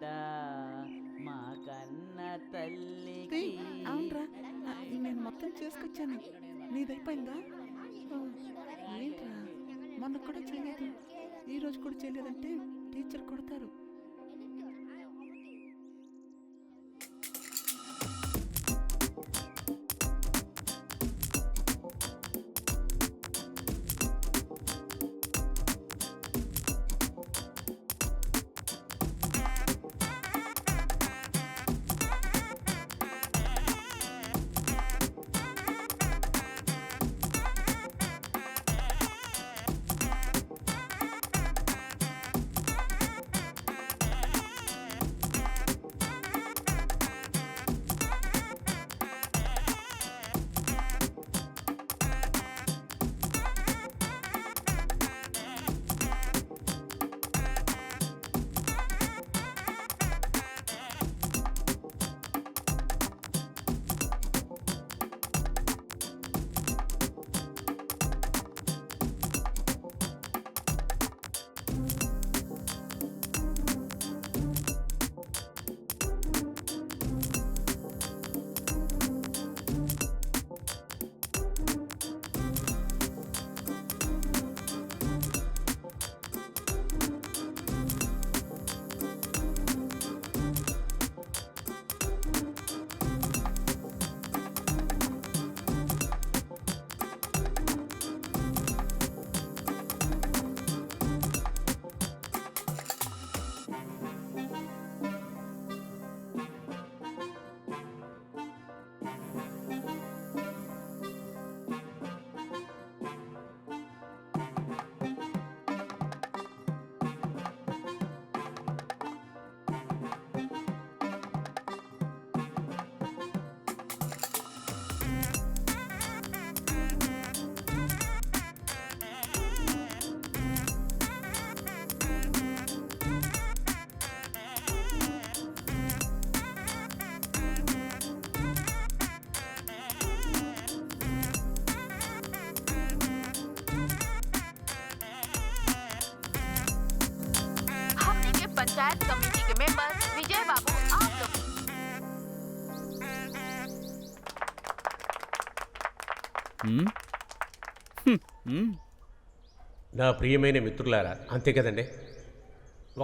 నిండా మా కన్న తల్లికి. అవునరా, నేను మొత్తం చేసుకొచ్చాను. నీదైపోయిందా? ఏంట్రా, మొన్న కూడా చేయలేదు, ఈ రోజు కూడా చేయలేదంటే టీచర్ కొడతారు. पंचायत कमेटी के मेंबर विजय बाबू आप लोग నా ప్రియమైన మిత్రులారా, అంతే కదండి.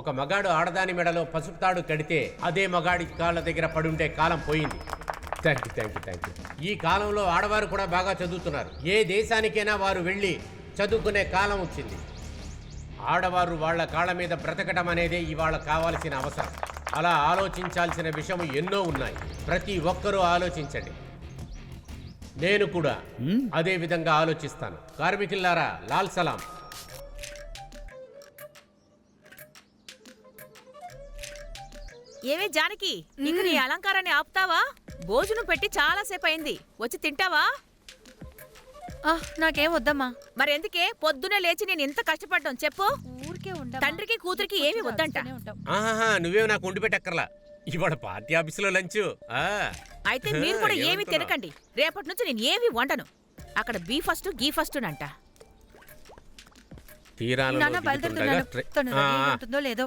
ఒక మగాడు ఆడదాని మెడలో పసుపు తాడు కడితే అదే మగాడి కాళ్ళ దగ్గర పడుండే కాలం పోయింది. Thank you. ఈ కాలంలో ఆడవారు కూడా బాగా చదువుతున్నారు. ఏ దేశానికైనా వారు వెళ్ళి చదువుకునే కాలం వచ్చింది. ఆడవారు వాళ్ళ కాళ్ళ మీద బ్రతకడం అనేదే ఇవాళ కావాల్సిన అవసరం. అలా ఆలోచించాల్సిన విషయం ఎన్నో ఉన్నాయి. ప్రతి ఒక్కరూ ఆలోచించండి. నేను కూడా అదే విధంగా ఆలోచిస్తాను. కార్మికులారా, లాల్ సలాం. ఏవే జానకి, ఇక నీ అలంకారాన్ని ఆపుతావా? భోజనం పెట్టి చాలా సేపు అయింది, వచ్చి తింటావా? నాకేం వద్దమ్మా. మరెందుకే పొద్దునే లేచి నేను ఇంత కష్టపడ్డాం చెప్పు? ఊరికే తండ్రికి కూతురికి ఏమి వద్దంట. నువ్వే నాకు వండి పెట్టక్కర్లా. ఇవాళ పార్టీ ఆఫీసులో లంచ్. అయితే మీరు కూడా ఏమి తినకండి. రేపటి నుంచి నేను ఏమి వండను. అక్కడ బీ ఫస్ట్ గీ ఫస్ట్ అంట. ఉంటుందో లేదో.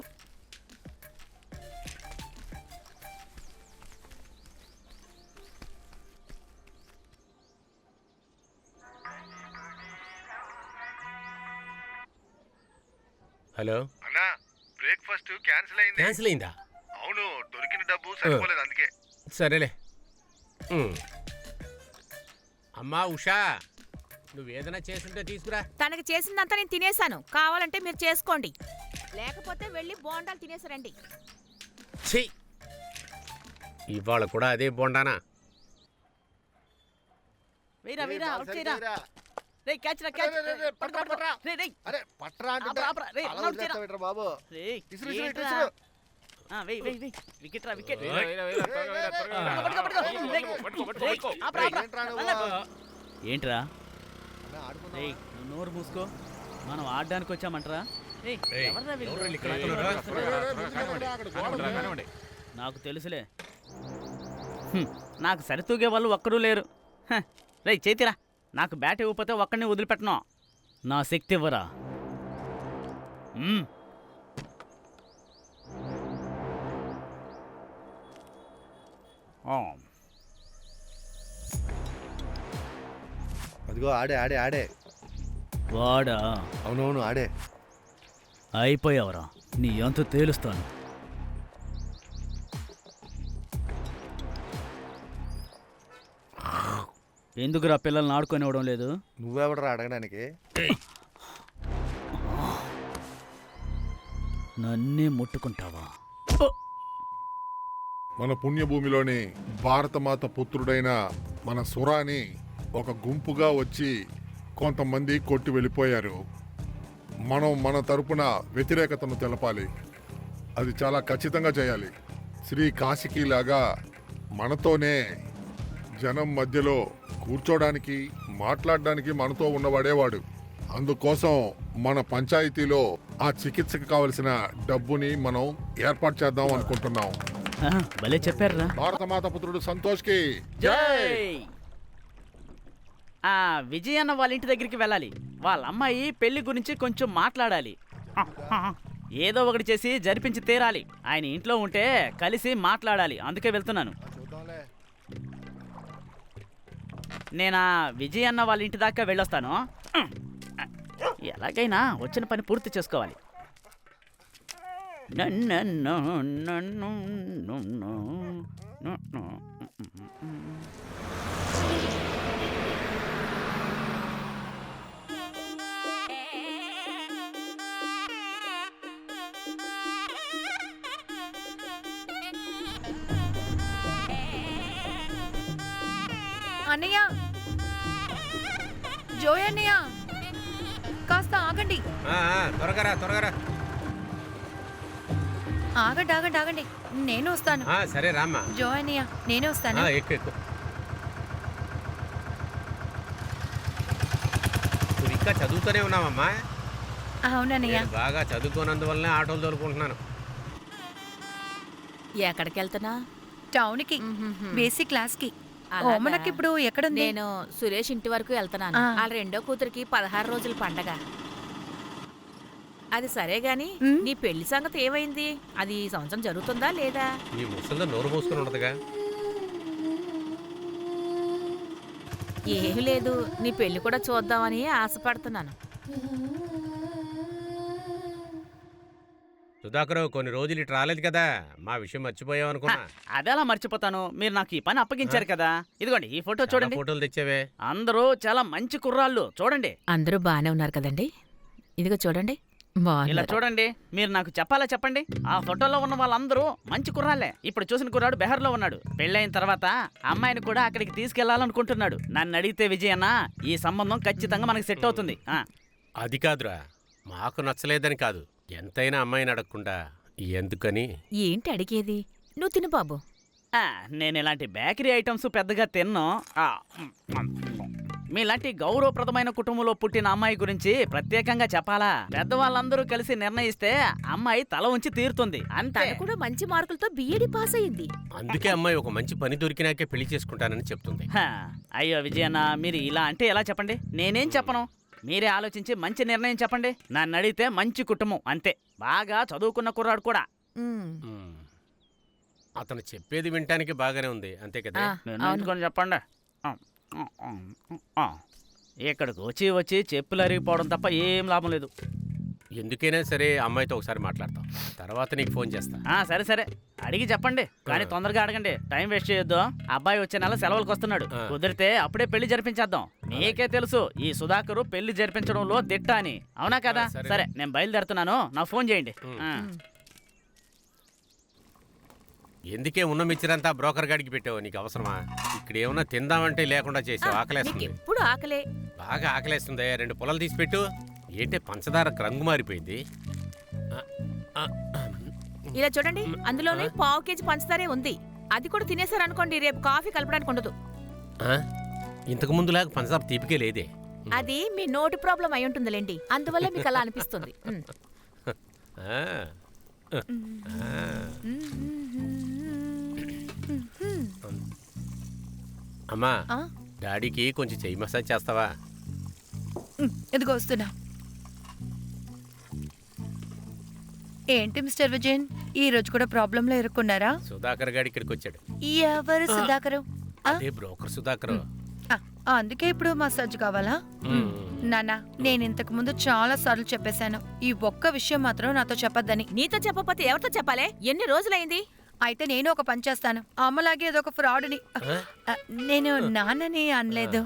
హలో అన్నా, బ్రేక్ఫాస్ట్ క్యాన్సిల్ అయిందా? అవును, దొరికిన డబ్బు సరిపోలేదు, అందుకే. సరేలే. అమ్మా ఉషా, నువ్వేదైనా చేస్తుంటే తీసుకురా. తనకి చేసిందంతా నేను తినేశాను, కావాలంటే మీరు చేసుకోండి. లేకపోతే వెళ్ళి బోండాలు తినేసారండి. చెయ్యి, ఇవాళ కూడా అదే బోండానా? ఏంట్రా నోరు మూసుకో, మనం ఆడడానికి వచ్చామంటరా? నాకు తెలుసులే, నాకు సరితూగే వాళ్ళు ఒక్కరూ లేరు. రే చేతిరా, నాకు బ్యాట్ ఇవ్వకపోతే ఒక్కడిని వదిలిపెట్టను. నా శక్తి ఇవ్వరా? అదిగో ఆడే ఆడే ఆడే వాడా అవునవును ఆడే. అయిపోయావరా, నీ అంత తేలుస్తాను. ఎందుకురా పిల్లల్ని ఆడుకొనివ్వడం లేదు? నువ్వెవడరా అడగడానికి? నన్నే ముట్టుకుంటావా? మన పుణ్యభూమిలోని భారతమాత పుత్రుడైన మన సురాని ఒక గుంపుగా వచ్చి కొంతమంది కొట్టి వెళ్ళిపోయారు. మనం మన తరపున వ్యతిరేకతను తెలపాలి. అది చాలా ఖచ్చితంగా చేయాలి. శ్రీ కాశీకి లాగా మనతోనే జనం మధ్యలో కూర్చోడానికి మాట్లాడడానికి మనతో ఉన్నవాడేవాడు. అందుకోసం మన పంచాయతీలో ఆ చికిత్సకు కావలసిన డబ్బుని మనం ఏర్పాటు చేద్దాం అనుకుంటున్నాం. భలే చెప్పారా. భారతమాత పుత్రుడు సంతోష్కి జై. విజయ్ అన్న వాళ్ళ ఇంటి దగ్గరికి వెళ్ళాలి. వాళ్ళ అమ్మాయి పెళ్లి గురించి కొంచెం మాట్లాడాలి. ఏదో ఒకటి చేసి జరిపించి తీరాలి. ఆయన ఇంట్లో ఉంటే కలిసి మాట్లాడాలి. అందుకే వెళ్తున్నాను. చూద్దాంలే. నేనా విజయ్ అన్న వాళ్ళ ఇంటి దాకా వెళ్ళొస్తాను. ఎలాగైనా వచ్చిన పని పూర్తి చేసుకోవాలి. అన్నయ్య, జోయ్ అన్నయ్య, కాస్త ఆగండి. త్వరగా త్వరగా. ఆగండి ఆగండి ఆగండి, నేను వస్తాను. సరే రామ్మా. జోయ్ అన్నయ్య, నేనే వస్తాను. ఎక్కు ఎక్కు. నువ్వు ఇంకా చదువుతూనే ఉన్నావమ్మా? అవునన్నయ్య. నేను బాగా చదువుకోనందువల్లనే ఆటోలు తోలుకుంటున్నాను. ఎక్కడికి వెళ్తున్నా? టౌన్కి, బేసిక్ క్లాస్ కి. మనకి ఇప్పుడు ఎక్కడుంది? నేను సురేష్ ఇంటి వరకు వెళ్తున్నాను. వాళ్ళ రెండో కూతురికి 16 రోజుల పండగ. అది సరే గాని నీ పెళ్లి సంగతి ఏమైంది? అది ఈ సంవత్సరం జరుగుతుందా లేదా? ఈ ముసలితో నోరు మూసుకుని ఉండదుగా. ఏమీ లేదు, నీ పెళ్లి కూడా చూద్దామని ఆశపడుతున్నాను. సుధాకర్, కొన్ని రోజులు ఇటు రాలేదు కదా, మా విషయం మర్చిపోయావు అనుకున్నా. అదెలా మర్చిపోతాను? మీరు నాకు ఈ పని అప్పగించారు కదా. ఇదిగోండి ఈ ఫోటో చూడండి. ఫోటోలు తెచ్చావే. అందరూ చాలా మంచి కుర్రాళ్ళు. చూడండి, అందరూ బానే ఉన్నారు కదండి? ఇదిగో చూడండి, ఇలా బాగున్నారు. చూడండి. మీరు నాకు చెప్పాలా చెప్పండి? ఆ ఫోటోలో ఉన్న వాళ్ళందరూ మంచి కుర్రాళ్ళే. ఇప్పుడు చూసిన కుర్రాడు బెహర్లో ఉన్నాడు. పెళ్ళైన తర్వాత అమ్మాయిని కూడా అక్కడికి తీసుకెళ్లాలనుకుంటున్నాడు. నన్ను అడిగితే విజయన్న, ఈ సంబంధం ఖచ్చితంగా మనకి సెట్ అవుతుంది. అది కాదురా, మాకు నచ్చలేదని కాదు, ఎంతైనా అమ్మాయిని అడగకుండా ఎందుకని. ఏంటి అడిగేది? నువ్వు తిను బాబు. నేను ఇలాంటి బేకరీ ఐటమ్స్ పెద్దగా తిన్ను. మీలాంటి గౌరవప్రదమైన కుటుంబంలో పుట్టిన అమ్మాయి గురించి ప్రత్యేకంగా చెప్పాలా? పెద్దవాళ్ళందరూ కలిసి నిర్ణయిస్తే అమ్మాయి తల ఉంచి తీరుతుంది. అంతే. తను కూడా మంచి మార్కులతో బిఏడి పాస్ అయ్యింది. అందుకే అమ్మాయి ఒక మంచి పని దొరికినాకే పెళ్లి చేసుకుంటానని చెప్తుంది. అయ్యో విజయన్న, మీరు ఇలా అంటే ఎలా చెప్పండి? నేనేం చెప్పను, మీరే ఆలోచించి మంచి నిర్ణయం చెప్పండి. నన్ను అడిగితే మంచి కుటుంబం అంతే. బాగా చదువుకున్న కుర్రాడు కూడా. అతను చెప్పేది వినటానికి బాగానే ఉంది, అంతే కదా. నిర్ణయించుకొని చెప్పండి. ఇక్కడికి వచ్చి వచ్చి చెప్పులు అరిగిపోవడం తప్ప ఏం లాభం లేదు. ఎందుకైనా సరే అమ్మాయితో ఒకసారి మాట్లాడతాం, తర్వాత నీకు ఫోన్ చేస్తా. సరే సరే, అడిగి చెప్పండి. కానీ తొందరగా అడగండి, టైం వేస్ట్ చేయొద్దు. అబ్బాయి వచ్చే నెల సెలవులకు వస్తున్నాడు. కుదిరితే అప్పుడే పెళ్లి జరిపించేద్దాం. నీకే తెలుసు ఈ సుధాకరు పెళ్లి జరిపించడంలో దిట్ట అని. అవునా కదా? సరే, నేను బయలుదేరుతున్నాను. నాకు ఫోన్ చేయండి. ఎందుకే ఉన్న మిచ్చిరంతా బ్రోకర్ గాడికి పెట్టావు? నీకు అవసరమా? ఇక్కడ ఏమన్నా తిందామంటే లేకుండా చేసావు. ఆకలేస్తుంది. ఎప్పుడు ఆకలే. బాగా ఆకలేస్తుంది. 2 పొలాలు తీసి పెట్టు. ఏంటే పంచదార రంగు మారిపోయింది. ఇలా చూడండి, అందులోనే 1/2 కేజీ పంచదారే ఉంది. అది కూడా తినేసారనుకోండి, రేపు కాఫీ కలపడానికి ఉండదు. ఇంతకు ముందులాగా పంచదార తీపికే లేదే. అది మీ నోటి ప్రాబ్లం అయి ఉంటుందిలేండి, అందువల్ల మీకు అలా అనిపిస్తుంది. అమ్మా, డాడీకి కొంచెం చెయ్యి మసాజ్ చేస్తావా? ఎదుగో వస్తున్నా. ఏంటి మిస్టర్ విజయన్ ఈ రోజు కూడా ప్రాబ్లంలో ఇరుక్కున్నారా? సుధాకర్ గారు ఇక్కడికి వచ్చాడు. ఎవరు సుధాకరు? అదే బ్రోకర్ సుధాకర్. అందుకే ఇప్పుడు మసాజ్ కావాలా? నానా, నేను ఇంతకు ముందు చాలా సార్లు చెప్పేశాను, ఈ ఒక్క విషయం మాత్రం నాతో చెప్పొద్దని. నీతో చెప్పకపోతే ఎవరితో చెప్పాలే? ఎన్ని రోజులైంది? అయితే నేను ఒక పని చేస్తాను, అమ్మలాగే ఏదో ఒక ఫ్రాడ్ని. నేను నాన్నని అనలేదు,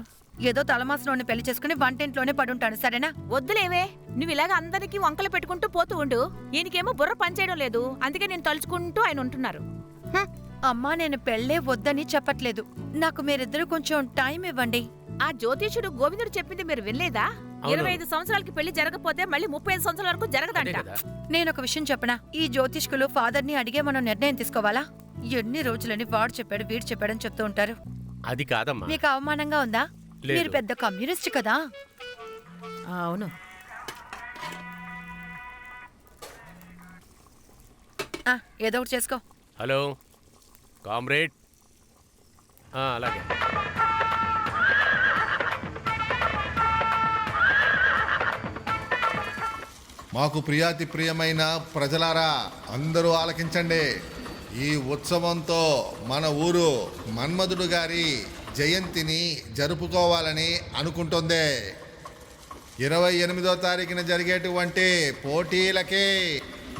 ఏదో తలమాసంలోని పెళ్లి చేసుకుని వంటింట్లోనే పడుంటాను, సరేనా? వద్దులేవే, నువ్వు ఇలాగ అందరికీ వంకలు పెట్టుకుంటూ పోతూ ఉండు. ఈయనకేమో బుర్ర పనిచేయడం లేదు, అందుకే నేను తలుచుకుంటూ ఆయన ఉంటున్నారు. అమ్మా, నేను పెళ్ళే వద్దని చెప్పట్లేదు, నాకు మీరిద్దరూ కొంచెం టైం ఇవ్వండి. ఆ జ్యోతిషుడు గోవిందుడు చెప్పింది మీరు వినలేదా? 25 సంవత్సరాలకి పెళ్లి జరగకపోతే మళ్ళీ 35 సంవత్సరాల వరకు జరగదంట. నేను ఒక విషయం చెప్పనా, ఈ జ్యోతిష్కులు ఫాదర్ని అడిగే మనం నిర్ణయం తీసుకోవాలా? ఎన్ని రోజులని వాడు చెప్పాడు వీడు చెప్పాడని చెప్తూ ఉంటారు. అది కాదమ్మా. మీకు అవమానంగా ఉందా? లేదు. మీరు పెద్ద కమ్యూనిస్ట్ కదా. అవును. ఏదో ఒకటి చేసుకో. Hello comrade. అలాగే. మాకు ప్రియాతి ప్రియమైన ప్రజలారా, అందరూ ఆలకించండి. ఈ ఉత్సవంతో మన ఊరు మన్మధుడు గారి జయంతిని జరుపుకోవాలని అనుకుంటుంది. 28వ తారీఖున జరిగేటువంటి పోటీలకి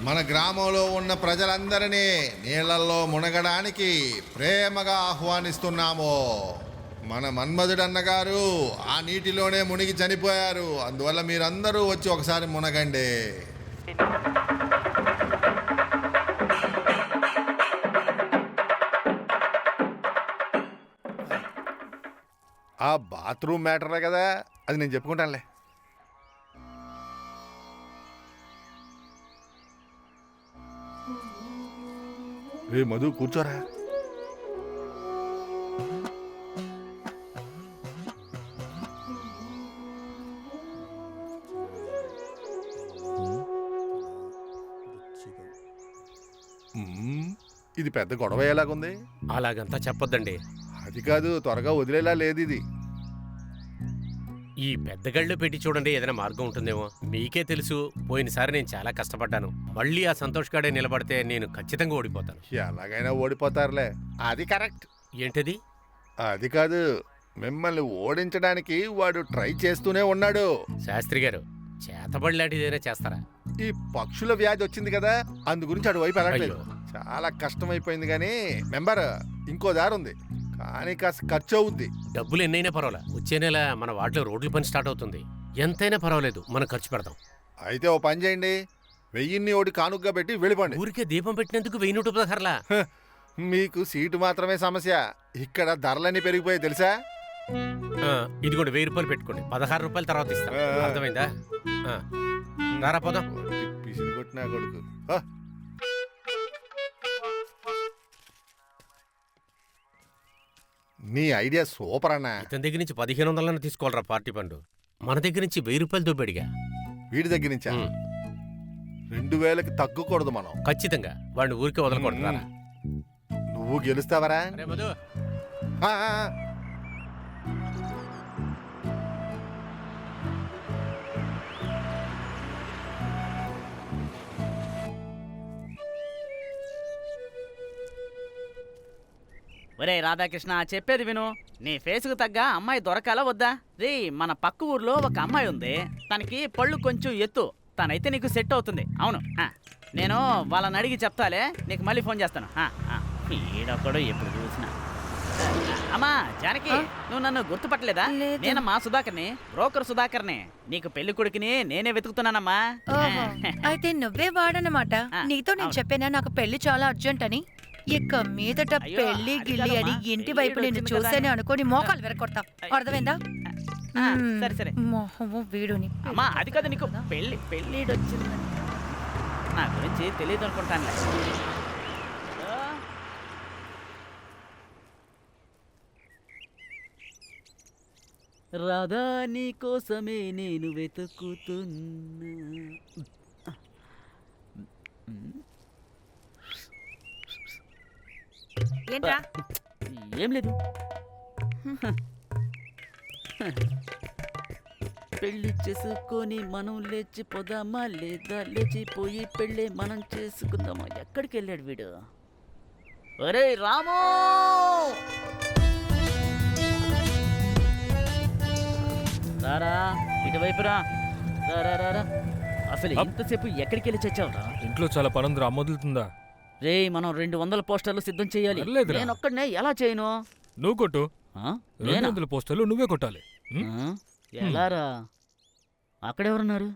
మన గ్రామంలో ఉన్న ప్రజలందరినీ నీళ్లలో మునగడానికి ప్రేమగా ఆహ్వానిస్తున్నాము. మన మన్మధుడు అన్నగారు ఆ నీటిలోనే మునిగి చనిపోయారు, అందువల్ల మీరందరూ వచ్చి ఒకసారి మునగండి. ఆ బాత్రూమ్ మ్యాటరే కదా, అది నేను చెప్పుకుంటానులే. రే మధు, కూర్చోరా. ఇది పెద్ద గొడవ ఎలాగుంది? అలాగంతా చెప్పొద్దండి. అది కాదు, త్వరగా వదిలేలా లేదు ఇది. ఈ పెద్దగళ్ళు పెట్టి చూడండి, ఏదైనా మార్గం ఉంటుందేమో. మీకే తెలుసు, పోయినసారి నేను చాలా కష్టపడ్డాను. మళ్ళీ ఆ సంతోష్ గాడే నిలబడితే నేను ఖచ్చితంగా ఓడిపోతాను. ఎలాగైనా ఓడిపోతారులే. అది కరెక్ట్. ఏంటది? అది కాదు, మిమ్మల్ని ఓడించడానికి వాడు ట్రై చేస్తూనే ఉన్నాడు. శాస్త్రి గారు, చేతబడి లాంటిది ఏదైనా చేస్తారా? ఈ పక్షుల వ్యాధి వచ్చింది కదా, అందు గురించి అటు వైపు వెళ్ళట్లేదు. అయ్యో. చాలా కష్టమైపోయింది. కానీ మెంబర్, ఇంకో దారి ఉంది, కానీ కాస్త ఖర్చు అవుద్ది. డబ్బులు ఎన్నైనా పర్వాలా, వచ్చే నెల మన వాటిలో రోడ్ల పని స్టార్ట్ అవుతుంది. ఎంతైనా పర్వాలేదు, మనం ఖర్చు పెడదాం. అయితే ఓ పని చేయండి, 1000ని ఒకటి కానుకగా పెట్టి వెళ్ళిపోండి. ఊరికే దీపం పెట్టినందుకు 1000 హ, మీకు సీటు మాత్రమే సమస్య, ఇక్కడ ధరలన్నీ పెరిగిపోయాయి తెలుసా? ఇది కూడా 1000 రూపాయలు పెట్టుకోండి, 16 రూపాయలు తర్వాత ఇస్తాం. అర్థమైందా? రారా పోదాం. పిసిని కొట్టినా కొడుకు. నీ ఐడియా సూపర్ అన్నా. ఇతని దగ్గర నుంచి 1500 తీసుకోవాలరా పార్టీ పండు. మన దగ్గర నుంచి 1000 రూపాయలు దొబ్బడిగా. వీడి దగ్గర నుంచా? 2000కి తగ్గకూడదు మనం. ఖచ్చితంగా వాడిని ఊరికే వదలకూడదు. నువ్వు గెలుస్తావరా? మధు, ఆ, ఆ, ఆ. ఒరే రాధాకృష్ణ, చెప్పేది విను. నీ ఫేసుకు తగ్గ అమ్మాయి దొరకాలా వద్దా? రే, మన పక్క ఊర్లో ఒక అమ్మాయి ఉంది, తనకి పళ్ళు కొంచెం ఎత్తు. తనైతే నీకు సెట్ అవుతుంది. అవును, నేను వాళ్ళని అడిగి చెప్తాలే, నీకు మళ్ళీ ఫోన్ చేస్తాను. ఈడొక్కడు ఎప్పుడు చూసినా. అమ్మా జానకి, నువ్వు నన్ను గుర్తుపట్టలేదా? లేదు. నేనమ్మా సుధాకర్ని, బ్రోకర్ సుధాకర్ని. నీకు పెళ్లి కొడుకుని నేనే వెతుకుతున్నానమ్మా. ఓహో, అయితే నువ్వే వాడనమాట. నీతో నేను అవును. చెప్పానా నాకు పెళ్లి చాలా అర్జెంట్ అని? ఇక మీదట అయ్యో, పెళ్లి అది గిల్లి అని కాదమ్మా. ఇంటి వైపు పెళ్లి నేను వచ్చింది కదా చూసానే అని. అనుకోని మోకాలు వెరకొడతా. అర్థమైందా? సరే సరే మొహము వీడుని. అమ్మా, అది కాదు, నీకు పెళ్ళిడొచ్చింది నా గురించి తెలియదు అనుకుంటానులే. రాధా, నీ కోసమే నేను వెతుకుతున్నా. ఏంట్రా? ఏం లేదు. పెళ్లి చేసుకొని మనం లేచిపోదామా లేదా లేచిపోయి పెళ్ళి మనం చేసుకుందామా? ఎక్కడికి వెళ్ళాడు వీడు? ఒరే రాము, రారా ఇటువైపురా. రా. అసలు ఇంతసేపు ఎక్కడికి వెళ్ళి చచ్చావురా? ఇంట్లో చాలా పనుందిరా, అమ్మ వదులుతుందా? రే, మనం 200 పోస్టర్లు సిద్ధం చేయాలి. పర్లేదురా. నేను ఒక్కడనే ఎలా చేయను? నువ్వు కొట్టు. ఆ? నేనా? 200 పోస్టర్లు నువ్వే కొట్టాలి. ఆ? ఎలారా? అక్కడెవరున్నారు?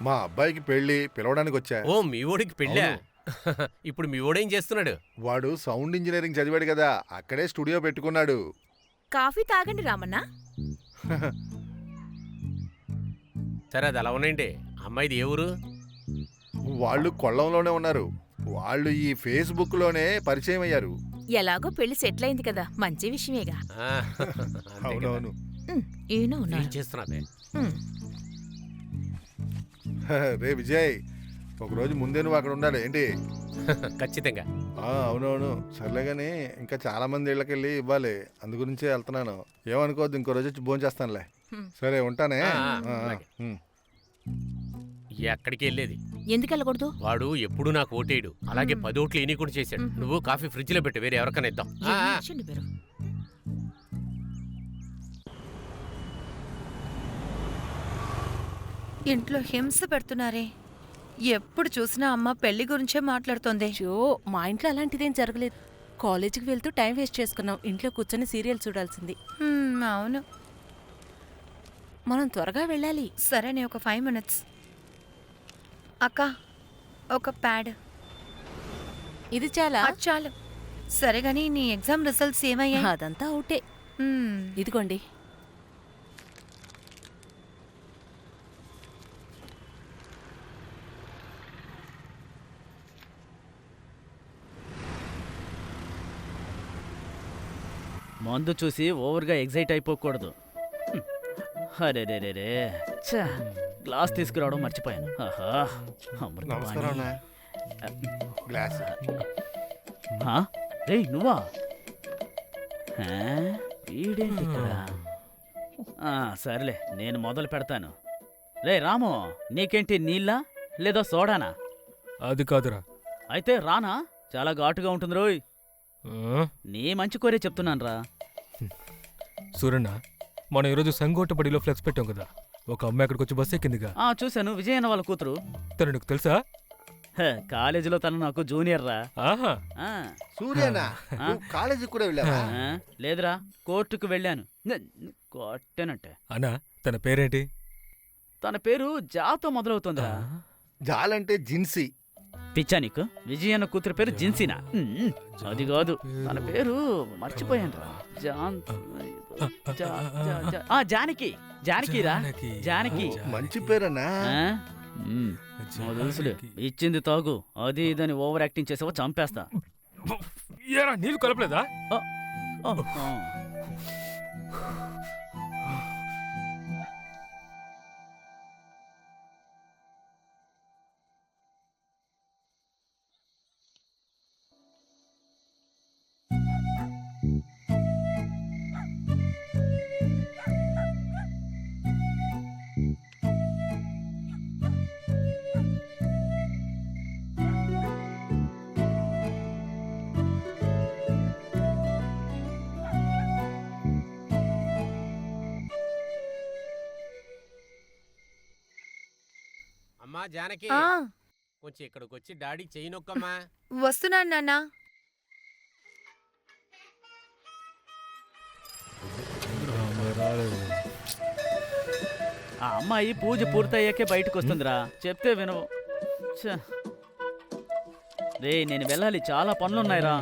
మా అబ్బాయికి పెళ్లి పిలవడానికి వచ్చా. ఓ, మీ ఊడికి పెళ్ళా? ఇప్పుడు మీ ఊడేం చేస్తున్నాడు? వాడు సౌండ్ ఇంజనీరింగ్ చదివాడు కదా, అక్కడే స్టూడియో పెట్టుకున్నాడు. కాఫీ తాగండి రామన్న. సరే, అది అలా ఉన్నాయండి. అమ్మాయిది ఏ ఊరు? వాళ్ళు కొల్లంలోనే ఉన్నారు. వాళ్ళు ఈ ఫేస్బుక్ లోనే పరిచయం అయ్యారు. ఎలాగో పెళ్లి సెటిల్ అయింది కదా, మంచి విషయమేగా. ఆ, అంతే కదా. అవునవును. ఈయన ఏం ఉన్నారు. చేస్తున్నావే? రే విజయ్, ఒకరోజు ముందే నువ్వు అక్కడ ఉండాలి ఏంటి? ఖచ్చితంగా. అవునవును. సర్లే కానీ ఇంకా చాలా మంది ఇళ్ళకెళ్ళి ఇవ్వాలి, అందు గురించే వెళ్తున్నాను. ఏమనుకోవద్దు, ఇంకో రోజు వచ్చి భోజనం చేస్తానులే. సరే ఉంటానే. అలాగే. ఎక్కడికి వెళ్ళేది? ఎందుకు వెళ్ళకూడదు? వాడు ఎప్పుడు నాకు ఓటేయడు. అలాగే 10 ఓట్లు ఈయన కూడా చేశాడు. నువ్వు కాఫీ ఫ్రిడ్జ్ లో పెట్టు, వేరే ఎవరికైనా ఇద్దాం. ఇచ్చిండి మీరు. ఇంట్లో హింస పెడుతున్నారే. ఎప్పుడు చూసినా అమ్మ పెళ్లి గురించే మాట్లాడుతోంది. జో, మా ఇంట్లో అలాంటిదేం జరగలేదు. కాలేజీకి వెళ్తూ టైం వేస్ట్ చేసుకున్నాం. ఇంట్లో కూర్చొని సీరియల్ చూడాల్సింది. అవును. మనం త్వరగా వెళ్ళాలి. సరేనే, ఒక 5 minutes. అక్క, ఒక ప్యాడ్. ఇది చాలా అది చాలు. సరే గాని నీ ఎగ్జామ్ రిజల్ట్స్ ఏమయ్యాయి? అదంతా అవుటే. ఇదిగోండి. మందు చూసి ఓవర్గా ఎగ్జైట్ అయిపోకూడదు. అరే రే రే రే, గ్లాస్ తీసుకురావడం మర్చిపోయాను. ఆహా, నమస్కారం. గ్లాస్. రే నువ్వా? వీడేంటి ఇక్కడ? సర్లే, నేను మొదలు పెడతాను. రే రాము, నీకేంటి నీళ్ళా లేదా సోడానా? అది కాదురా. అయితే రానా? చాలా ఘాటుగా ఉంటుంది రోయ్. నీ మంచి కోరే చెప్తున్నాను రా. సూరన్న, మనం ఈరోజు సంగోటపడిలో ఫ్లెక్స్ పెట్టాం కదా, ఒక అమ్మాయి అక్కడికి వచ్చి బస్సు ఎక్కిందిగా. చూశాను, విజయన్న వాళ్ళ కూతురు. తను నీకు తెలుసా? కాలేజీలో తను నాకు జూనియర్ రా. ఆహా, సూర్యనా? కాలేజీకి కూడా వెళ్ళావా? లేదురా, కోర్టుకు వెళ్ళాను. కొట్టేనంటే. అన్నా, తన పేరేంటి? తన పేరు జాతో మొదలవుతుందిరా. జాలంటే జిన్సీ. పిచ్చా నీకు? విజయన్న కూతురు పేరు జిన్సీనా? అది కాదు, తన పేరు మర్చిపోయాను రా. జానకి. జానకిరా, జానకి. మంచి పేరన్నా. తెలుసులే, ఇచ్చింది తాగు, అది ఇదని ఓవర్ యాక్టింగ్ చేసావో చంపేస్తా. నీళ్ళు కలపలేదా? జానకి ఆ, కొంచెం ఇక్కడికి వచ్చి డాడీ చెయ్యి నొక్కమ్మా. వస్తున్నాను నాన్న. ఆ అమ్మాయి పూజ పూర్తయ్యాకే బయటకు వస్తుందిరా, చెప్తే వినవు. ఛ. రే నేను వెళ్ళాలి, చాలా పనులున్నాయిరా.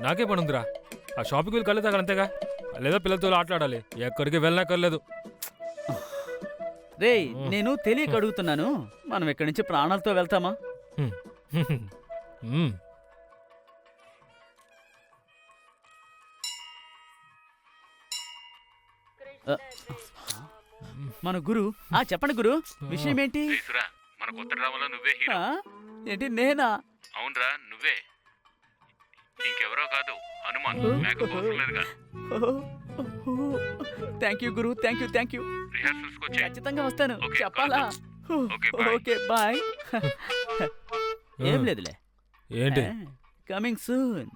నాకే పని ఉందిరా. ఆ షాపింగ్కి వెళ్ళి కళ్ళు అంతేగా, లేదా పిల్లలతో ఆటలాడాలి. ఎక్కడికి వెళ్ళనక్కర్లేదు. రే నేను తెలియక అడుగుతున్నాను, మనం ఇక్కడి నుంచి ప్రాణాలతో వెళ్తామా? మన గురు చెప్పండి గురు, విషయం ఏంటి? రేసురా, మన కొత్త డ్రామాలో నువ్వే హీరో. ఆ? ఏంటి నేనా? అవునరా, నువ్వే. ఇంకెవరో కాదు, హనుమాన్. మేకప్ అవసరం లేదుగా. థ్యాంక్ యూ గురు, థ్యాంక్ యూ. రిహార్సల్స్ కి వచ్చే. ఖచ్చితంగా వస్తాను. ఓకే, చెప్పాలా? Okay, bye. Okay bye. ఏం లేదులే. ఏంటి? Coming soon.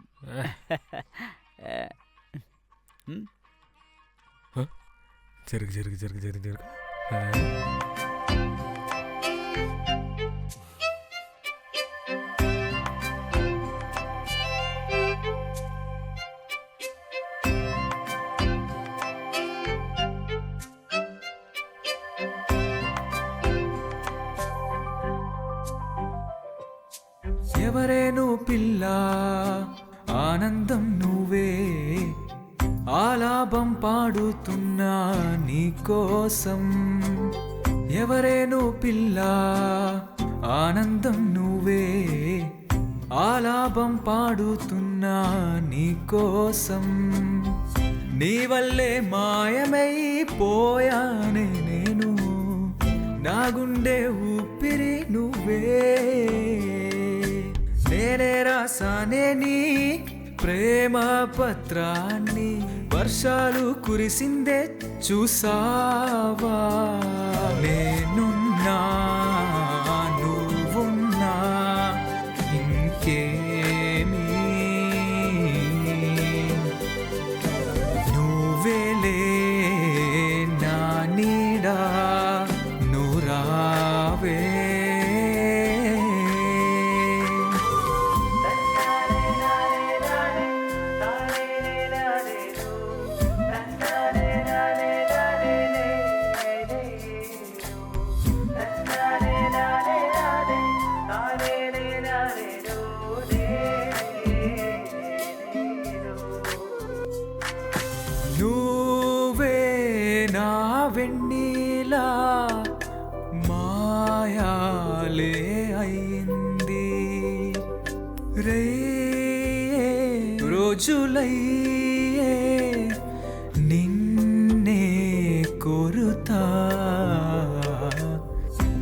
జరుగు. ఎవరేను పిల్ల, ఆనందం నువ్వే, ఆలాపం పాడుతున్నా నీకోసం. ఎవరేను పిల్ల, ఆనందం నువ్వే, ఆలాపం పాడుతున్నా నీకోసం. నీ వల్లే మాయమైపోయానే నేను, నా గుండె ఊపిరి నువ్వే. నేనే రాసానే నీ ప్రేమ పత్రాన్ని, వర్షాలు కురిసిందే చూసావా. నేనున్నా నువ్వున్నా ఇంకేమీ, నువ్వేలే నా నీడా, నువ్వురావే. నువ్వే నా వెన్నీలా, మాయాలే అయింది. రే రోజులయ్యే నిన్నే కోరుతా.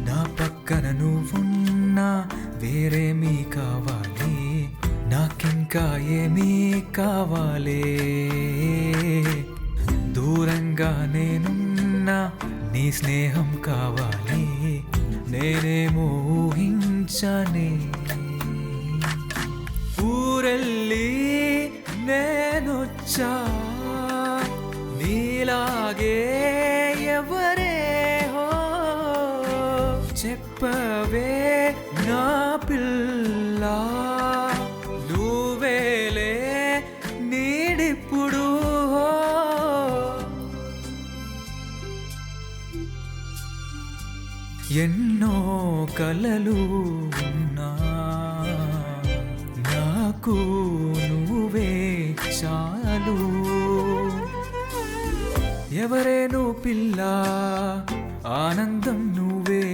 నా పక్కన నువ్వున్నా వేరేమీ కావాలి, నాకింకా ఏమీ కావాలి. దూరంగా నేనున్నా నీ స్నేహం కావాలి, నేనేమో ఊహించనే. ఊరెళ్ళి నేనొచ్చా, నీలాగే ఎవరే హో చెప్పవే నా పిల్ల. నువ్వేలే నీడిప్పుడు. ఎన్నో కలలు ఉన్నా నాకు నువ్వే చాలు. ఎవరేను పిల్ల, ఆనందం నువ్వే,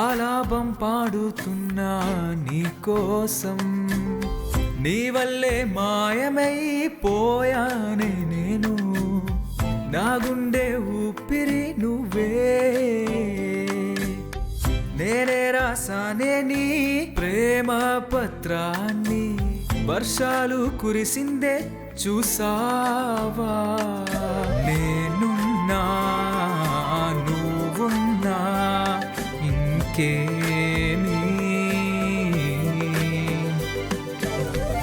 ఆలాపం పాడుతున్నా నీకోసం. నీ వల్లే మాయమైపోయానే నేను, నా గుండె ఊపిరి నువ్వే. నేనే రాసానే నీ ప్రేమ పత్రాన్ని, వర్షాలు కురిసిందే చూసావా. నేనున్నా నువ్వున్నా ఇంకేమీ,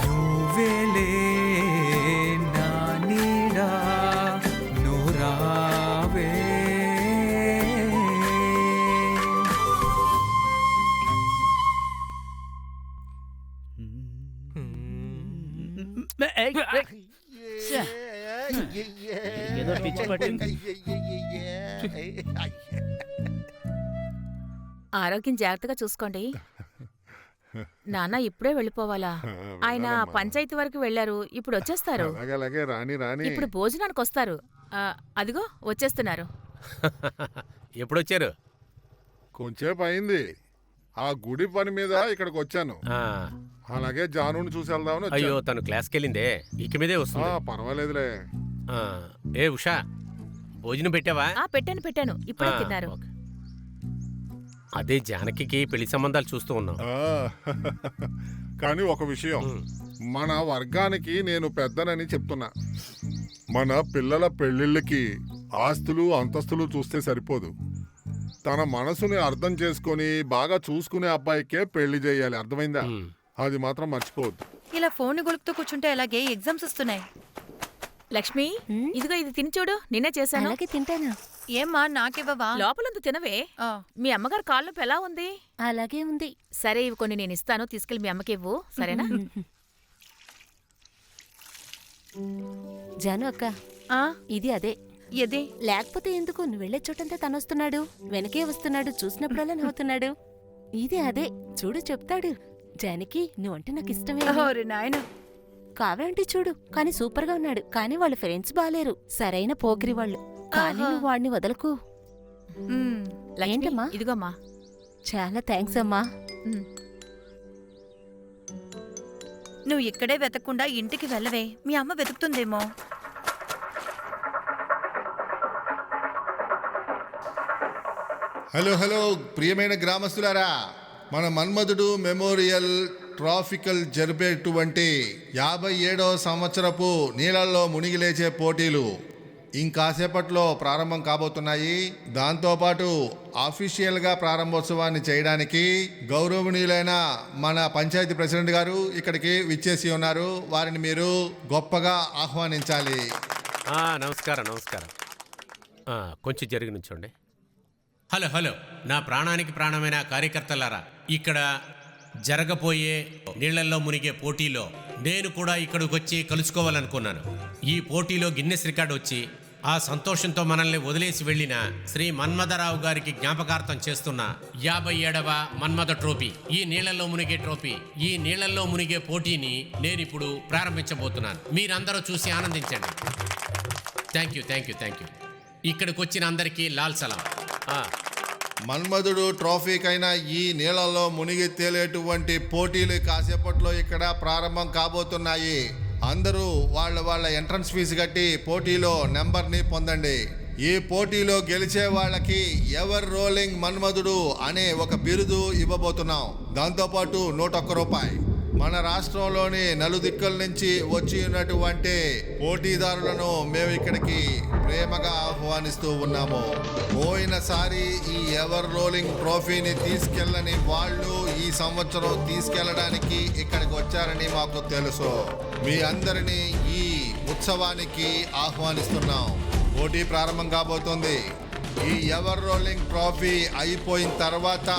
నువ్వేలే నా నీడా, నువ్వురావే. ఏయ్, ఏయ్. ఛే. ఏదో పిచ్చి పట్టింది. ఆరోగ్యం జాగ్రత్తగా చూసుకోండి. నాన్న ఇప్పుడే వెళ్ళిపోవాలా? ఆయన పంచాయతీ వరకు వెళ్ళారు, ఇప్పుడు వచ్చేస్తారు. అలాగే అలాగే రాని రాని. ఇప్పుడు భోజనానికి వస్తారు. అదిగో వచ్చేస్తున్నారు. ఎప్పుడొచ్చారు? కొంచెంసేపు అయింది. ఆ గుడి పని మీద ఇక్కడికి వచ్చాను. అలాగే జానుని చూసి వెళ్దామని వచ్చాను. అయ్యో తను క్లాస్కి వెళ్ళిందే, ఇక మీదే వస్తుంది. పర్వాలేదులే. ఏ ఉషా, భోజనం పెట్టావా? పెట్టాను, ఇప్పుడే తిన్నారు. ఓకే. అదే జానకి పెళ్లి సంబంధాలు చూస్తూ ఉన్నాం. కానీ ఒక విషయం, మన వర్గానికి నేను పెద్దనని చెప్తున్నా. మన పిల్లల పెళ్లిళ్ళకి ఆస్తులు అంతస్తులు చూస్తే సరిపోదు. తన మనసుని అర్థం చేసుకొని బాగా చూసుకునే అబ్బాయికే పెళ్లి చేయాలి, అర్థమైందా? అది మాత్రం మర్చిపోవద్దు. ఇలా ఫోన్ గొలుపుతూ కూర్చుంటే అలాగే ఎగ్జామ్స్ వస్తున్నాయి. లక్ష్మి, ఇదిగో ఇది తిని చూడు, నిన్నే చేశాను. తింటాను. ఏమ్మా నాకివ్వవా? లోపలందు తినవే. మీ అమ్మగారు కాళ్ళ నొప్పి ఎలా ఉంది? అలాగే ఉంది. సరే, ఇవి కొన్ని నేను ఇస్తాను, తీసుకెళ్ళి మీ అమ్మకి ఇవ్వు, సరేనా? జాను అక్క, ఇది అదే. ఎదే? లేకపోతే ఎందుకు? నువ్వు వెళ్లే చోటంతా తనొస్తున్నాడు, వెనకే వస్తున్నాడు, చూసినప్పుడల్లా నవ్వుతున్నాడు. ఇది అదే, చూడు చెప్తాడు. జానకి, నువ్వంటే నాకు ఇష్టమే. నాయన కావాలంటే చూడు, కానీ సూపర్ గా ఉన్నాడు. కానీ వాళ్ళ ఫ్రెండ్స్ బాలేరు, సరైన పోకిరి వాళ్ళు. కానీ నువ్వు వాడిని వదలకు. ఏంటమ్మా? ఇదిగోమ్మా. చాలా థ్యాంక్స్ అమ్మా. నువ్వు ఇక్కడే వెతకుండా ఇంటికి వెళ్ళవే, మీ అమ్మ వెతుకుతుందేమో. హలో హలో ప్రియమైన గ్రామస్తులారా, మన మన్మధుడు మెమోరియల్ ట్రాఫికల్ జరిపేటువంటి 57వ సంవత్సరపు నీళ్ళల్లో మునిగి లేచే పోటీలు ఇంకాసేపట్లో ప్రారంభం కాబోతున్నాయి. దాంతోపాటు ఆఫీషియల్గా ప్రారంభోత్సవాన్ని చేయడానికి గౌరవనీయులైన మన పంచాయతీ ప్రెసిడెంట్ గారు ఇక్కడికి విచ్చేసి ఉన్నారు. వారిని మీరు గొప్పగా ఆహ్వానించాలి. నమస్కారం నమస్కారం. కొంచెం జరిగి నుంచోండి. హలో హలో, నా ప్రాణానికి ప్రాణమైన కార్యకర్తలారా, ఇక్కడ జరగబోయే నీళ్లలో మునిగే పోటీలో నేను కూడా ఇక్కడికి వచ్చి కలుసుకోవాలనుకున్నాను. ఈ పోటీలో గిన్నెస్ రికార్డు వచ్చి ఆ సంతోషంతో మనల్ని వదిలేసి వెళ్లిన శ్రీ మన్మథరావు గారికి జ్ఞాపకార్థం చేస్తున్న 57వ మన్మథ ట్రోఫీ, ఈ నీళ్లలో మునిగే ట్రోఫీ, ఈ నీళ్లలో మునిగే పోటీని నేను ఇప్పుడు ప్రారంభించబోతున్నాను. మీరందరూ చూసి ఆనందించండి. Thank you thank you thank you. ఇక్కడికి వచ్చిన అందరికీ లాల్ సలాం. మన్మధుడు ట్రోఫీకైనా ఈ నీళ్ళలో మునిగి తేలేటువంటి పోటీలు కాసేపట్లో ఇక్కడ ప్రారంభం కాబోతున్నాయి. అందరూ వాళ్ళ ఎంట్రన్స్ ఫీజు కట్టి పోటీలో నెంబర్ని పొందండి. ఈ పోటీలో గెలిచే వాళ్ళకి ఎవర్ రోలింగ్ మన్మధుడు అనే ఒక బిరుదు ఇవ్వబోతున్నాం. దాంతోపాటు 101 రూపాయి. మన రాష్ట్రంలోని నలుదిక్కుల నుంచి వచ్చి ఉన్నటువంటి పోటీదారులను మేము ఇక్కడికి ప్రేమగా ఆహ్వానిస్తూ ఉన్నాము. పోయినసారి ఈ ఎవర్ రోలింగ్ ట్రోఫీని తీసుకెళ్ళని వాళ్ళు ఈ సంవత్సరం తీసుకెళ్ళడానికి ఇక్కడికి వచ్చారని మాకు తెలుసు. మీ అందరినీ ఈ ఉత్సవానికి ఆహ్వానిస్తున్నాం. పోటీ ప్రారంభం కాబోతోంది. ఈ ఎవర్ రోలింగ్ ట్రోఫీ అయిపోయిన తర్వాత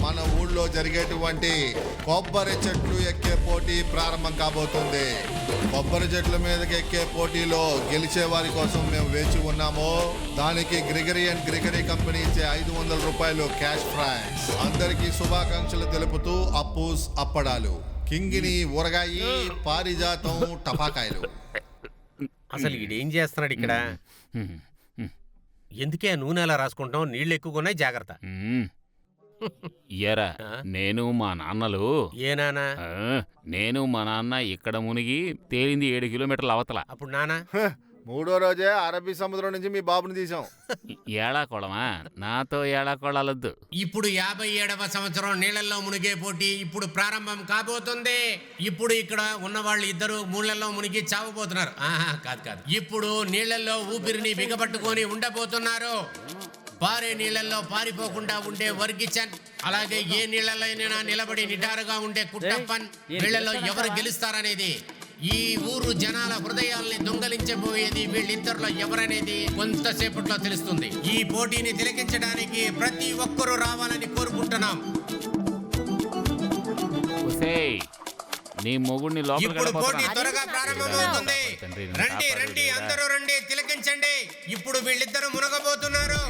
మన ఊళ్ళో జరిగేటువంటి కొబ్బరి చెట్లు ఎక్కే పోటీ ప్రారంభం కాబోతుంది. కొబ్బరి చెట్ల మీదకి ఎక్కే పోటీలో గెలిచే వారి కోసం మేము వేచి ఉన్నాము. దానికి గ్రిగరీ కంపెనీ ఇచ్చే 500 రూపాయలు క్యాష్ ప్రైజ్. అందరికీ శుభాకాంక్షలు తెలుపుతూ అప్పూస్ అప్పడాలు, కింగిని ఊరగాయి, పారిజాతం, టపాకాయలు. అసలు ఈడేం చేస్తున్నాడు ఇక్కడ? ఎందుకే నూనె అలా రాసుకుంటాం? నీళ్ళు ఎక్కువగా ఉన్నాయి, జాగ్రత్త. ఎరా నేను మా నాన్నలు. ఏ నాన్న? నేను మా నాన్న ఇక్కడ మునిగి తేలింది 7 కిలోమీటర్ల అవతల. అప్పుడు నాన్న 3వ రోజే అరబ్బీ సముద్రం నుంచి మీ బాబుని తీసాం. ఏళాకోళమా? నాతో ఏళాకోళాలొద్దు. ఇప్పుడు 57వ సంవత్సరం నీళ్లలో మునిగే పోటీ ఇప్పుడు ప్రారంభం కాబోతుంది. ఇప్పుడు ఇక్కడ ఉన్న వాళ్ళు ఇద్దరు నీళ్లలో మునిగి చావబోతున్నారు. కాదు, ఇప్పుడు నీళ్లలో ఊపిరిని బిగపట్టుకొని ఉండబోతున్నారు. పారే నీళ్లలో పారిపోకుండా ఉండే వర్గిచన్, అలాగే ఏ నీళ్లలోనైనా నిలబడి నిటారుగా ఉండే కుట్టప్పన్. వీళ్లలో ఎవరు గెలుస్తారనేది, ఈ ఊరు జనాల హృదయాల్ని దొంగలించబోయేది వీళ్ళిద్దరిలో ఎవరనేది కొంతసేపట్లో తెలుస్తుంది. ఈ పోటీని తిలకించడానికి ప్రతి ఒక్కరూ రావాలని కోరుకుంటున్నాం. నీ మొగుడిని లోపలికి ఇప్పుడు పోటీ వెళ్ళబోతున్నా. త్వరగా ప్రారంభమవుతుంది. తండ్రి, నన్ను రండి కాపాడు రండి దేవుడా. అందరూ రండి, తిలకించండి. ఇప్పుడు వీళ్ళిద్దరూ మునగబోతున్నారు.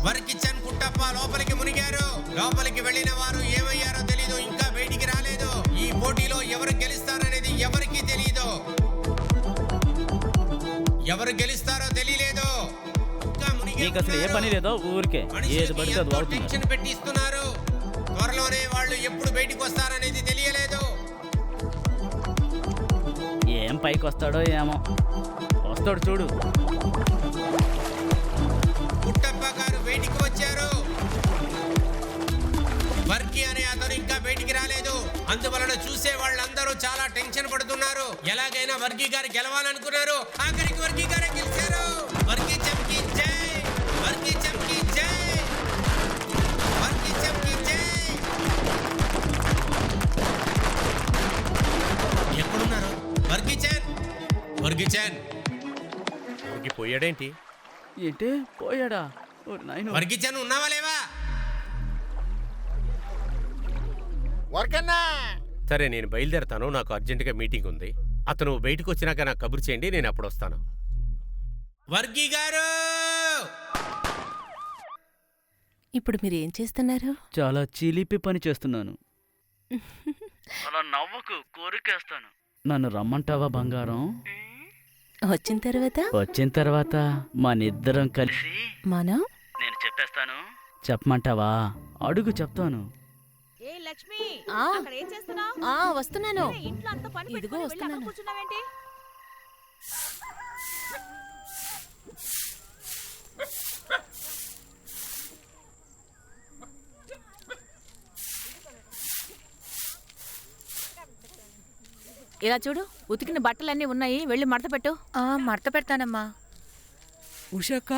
వర్కిచ్చన్ కుట్టప్ప లోపలికి మునిగారు. లోపలికి వెళ్ళిన వారు ఏమయ్యారో తెలీదు, ఇంకా బయటికి రాలేదు. ఈ పోటీలో ఎవరు గెలుస్తారనేది ఎవరికీ తెలీదు. ఎవరు గెలుస్తారో తెలియలేదు. ఇంకా మునిగే నీకు అసలు ఏ ఉన్నారు. పని లేదో ఊరికే ఏది మనుషులకి పడితే అది ఎంతో వాడుతున్నారు. టెన్షన్ పెట్టిస్తున్నారు. త్వరలోనే వాళ్ళు ఎప్పుడు బయటికి వస్తారనేది తెలియలేదు. ఏం పైకి వస్తాడో ఏమో. వస్తాడు చూడు. కుట్టప్ప గారు బయటికి వచ్చారు. వర్కి అనే అతను ఇంకా బయటికి రాలేదు. అందువలన చూసే వాళ్ళందరూ చాలా టెన్షన్ పడుతున్నారు. ఎలాగైనా వర్గీ గారు గెలవాలనుకున్నారు. ఆఖరికి వర్గీ గారే గెలిచారు. వర్గీ చంకి జై, వర్గీ చంకి జై, వర్గీ చంకి జై. ఎక్కడున్నారు వర్గీ చంద్? వర్గీ చంద్ పోయాడేంటి? ఏంటి పోయాడా? ఓ నాయనో. వర్గీ చంద్ ఉన్నావా లేవా? సరే నేను బయలుదేరతాను, నాకు అర్జెంటుగా మీటింగ్ ఉంది. అతను బయటకు వచ్చినాక నాకు కబురు చేయండి, నేను అప్పుడు వస్తాను. వర్గీ గారు ఇప్పుడు మీరు ఏం చేస్తున్నారు? చాలా చిలిపి పని చేస్తున్నాను. అలా నవ్వకు, కోరికేస్తాను. నన్ను రమ్మంటావా బంగారం? వచ్చిన తర్వాత మనిద్దరం కలిసి మనం నేను చెప్పేస్తాను. చెప్పమంటావా? అడుగు, చెప్తాను. ఏ లక్ష్మి, ఆ. అక్కడ ఏం చేస్తున్నావ్? వస్తున్నాను. అరే, ఇంట్లో అంత పని ఇదిగో పెట్టుకొని వెళ్ళి అక్కడ వస్తున్నాను. కూర్చున్నావేంటి? ఇలా చూడు, ఉతికిన బట్టలన్నీ ఉన్నాయి, వెళ్ళి మడత పెట్టు. మడత పెడతానమ్మా. ఉషాక,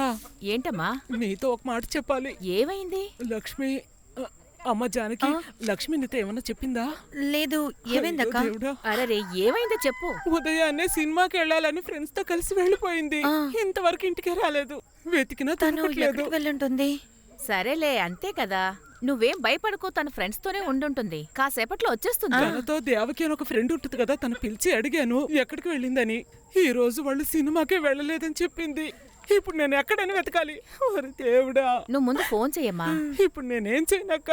ఏంటమ్మా? నీతో ఒక మాట చెప్పాలి. ఏమైంది? లక్ష్మి, అమ్మ జానకి, లక్ష్మి నీతో ఏమన్నా చెప్పిందా? లేదు, ఏమైందక్క? అయ్యో దేవుడా. అరే, ఏమైందో చెప్పు. ఉదయాన్నే సినిమాకి వెళ్ళాలని ఫ్రెండ్స్ తో కలిసి వెళ్ళిపోయింది. ఇంతవరకు ఇంటికి రాలేదు. వెతికినా తను దొరకట్లేదు. ఎక్కడికి వెళ్ళుంటుంది? సరేలే, అంతే కదా. నువ్వేం భయపడకు, తన ఫ్రెండ్స్ తోనే ఉండుంటుంది. కాసేపట్లో వచ్చేస్తుంది. తనతో దేవకి అని ఒక ఫ్రెండ్ ఉంటుంది కదా, తను పిలిచి అడిగాను ఎక్కడికి వెళ్ళిందని. ఈ రోజు వాళ్ళు సినిమాకే వెళ్ళలేదని చెప్పింది. ఇప్పుడు నేను ఎక్కడని వెతకాలి? ఓరి దేవుడా. నువ్వు ముందు ఫోన్ చెయ్యమ్మా. ఇప్పుడు నేనేం చేయనక్క?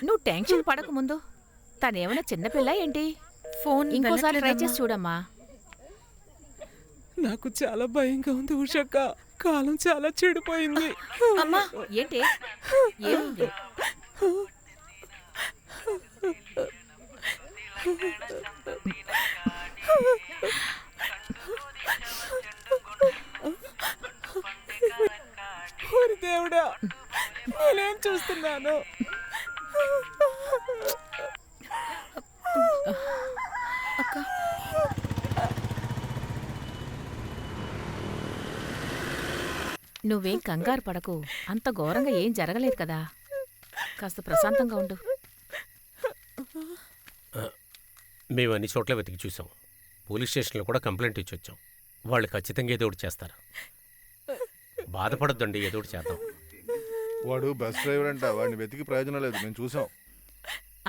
నువ్వు టెన్షన్ పడక ముందు. తనేమైనా చిన్నపిల్ల ఏంటి? ఫోన్ ఇంకోసారి ట్రై చేసి చూడమ్మా. నాకు చాలా భయంగా ఉంది ఉషక్క. కాలం చాలా చెడిపోయింది. అమ్మా, ఏంటి? ఏమైంది? ఓరి దేవుడా, నేనేం చూస్తున్నాను? అక్క, నువ్వేం కంగారు పడకు. అంత ఘోరంగా ఏం జరగలేదు కదా. కాస్త ప్రశాంతంగా ఉండు. మేము అన్ని చోట్ల వెతికి చూసాం. పోలీస్ స్టేషన్లో కూడా కంప్లైంట్ ఇచ్చి వచ్చాం. వాళ్ళు ఖచ్చితంగా ఏదో ఒకటి చేస్తారు. బాధపడొద్దండి, ఏదో ఒకటి చేద్దాం. వాడు బస్ డ్రైవర్ అంట, వాడిని వెతికి ప్రయోజనం లేదు, మేము చూసాం.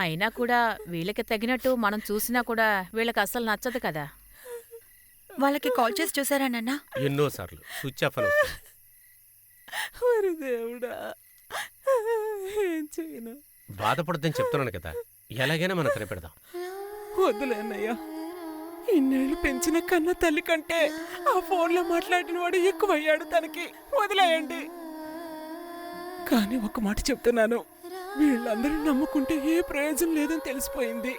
అయినా కూడా వీళ్ళకి తగినట్టు మనం చూసినా కూడా వీళ్ళకి అస్సలు నచ్చదు కదా. వాళ్ళకి కాల్ చేసి చూసారా నాన్న? ఎన్నోసార్లు స్విచ్ ఆఫ్ అని వస్తుంది. ఓరి దేవుడా, ఏం చేయను? బాధపడద్దని చెప్తున్నాను కదా, ఎలాగైనా మనం కనిపెడదాం. వద్దులేనయ్యా. ఇన్నేళ్ళు పెంచిన కన్న తల్లి కంటే ఆ ఫోన్లో మాట్లాడిన వాడు ఎక్కువయ్యాడు తనకి. వదిలేయండి. కానీ ఒక మాట చెప్తున్నాను, వీళ్ళందరూ నమ్ముకుంటే ఏ ప్రయోజనం లేదని తెలిసిపోయింది.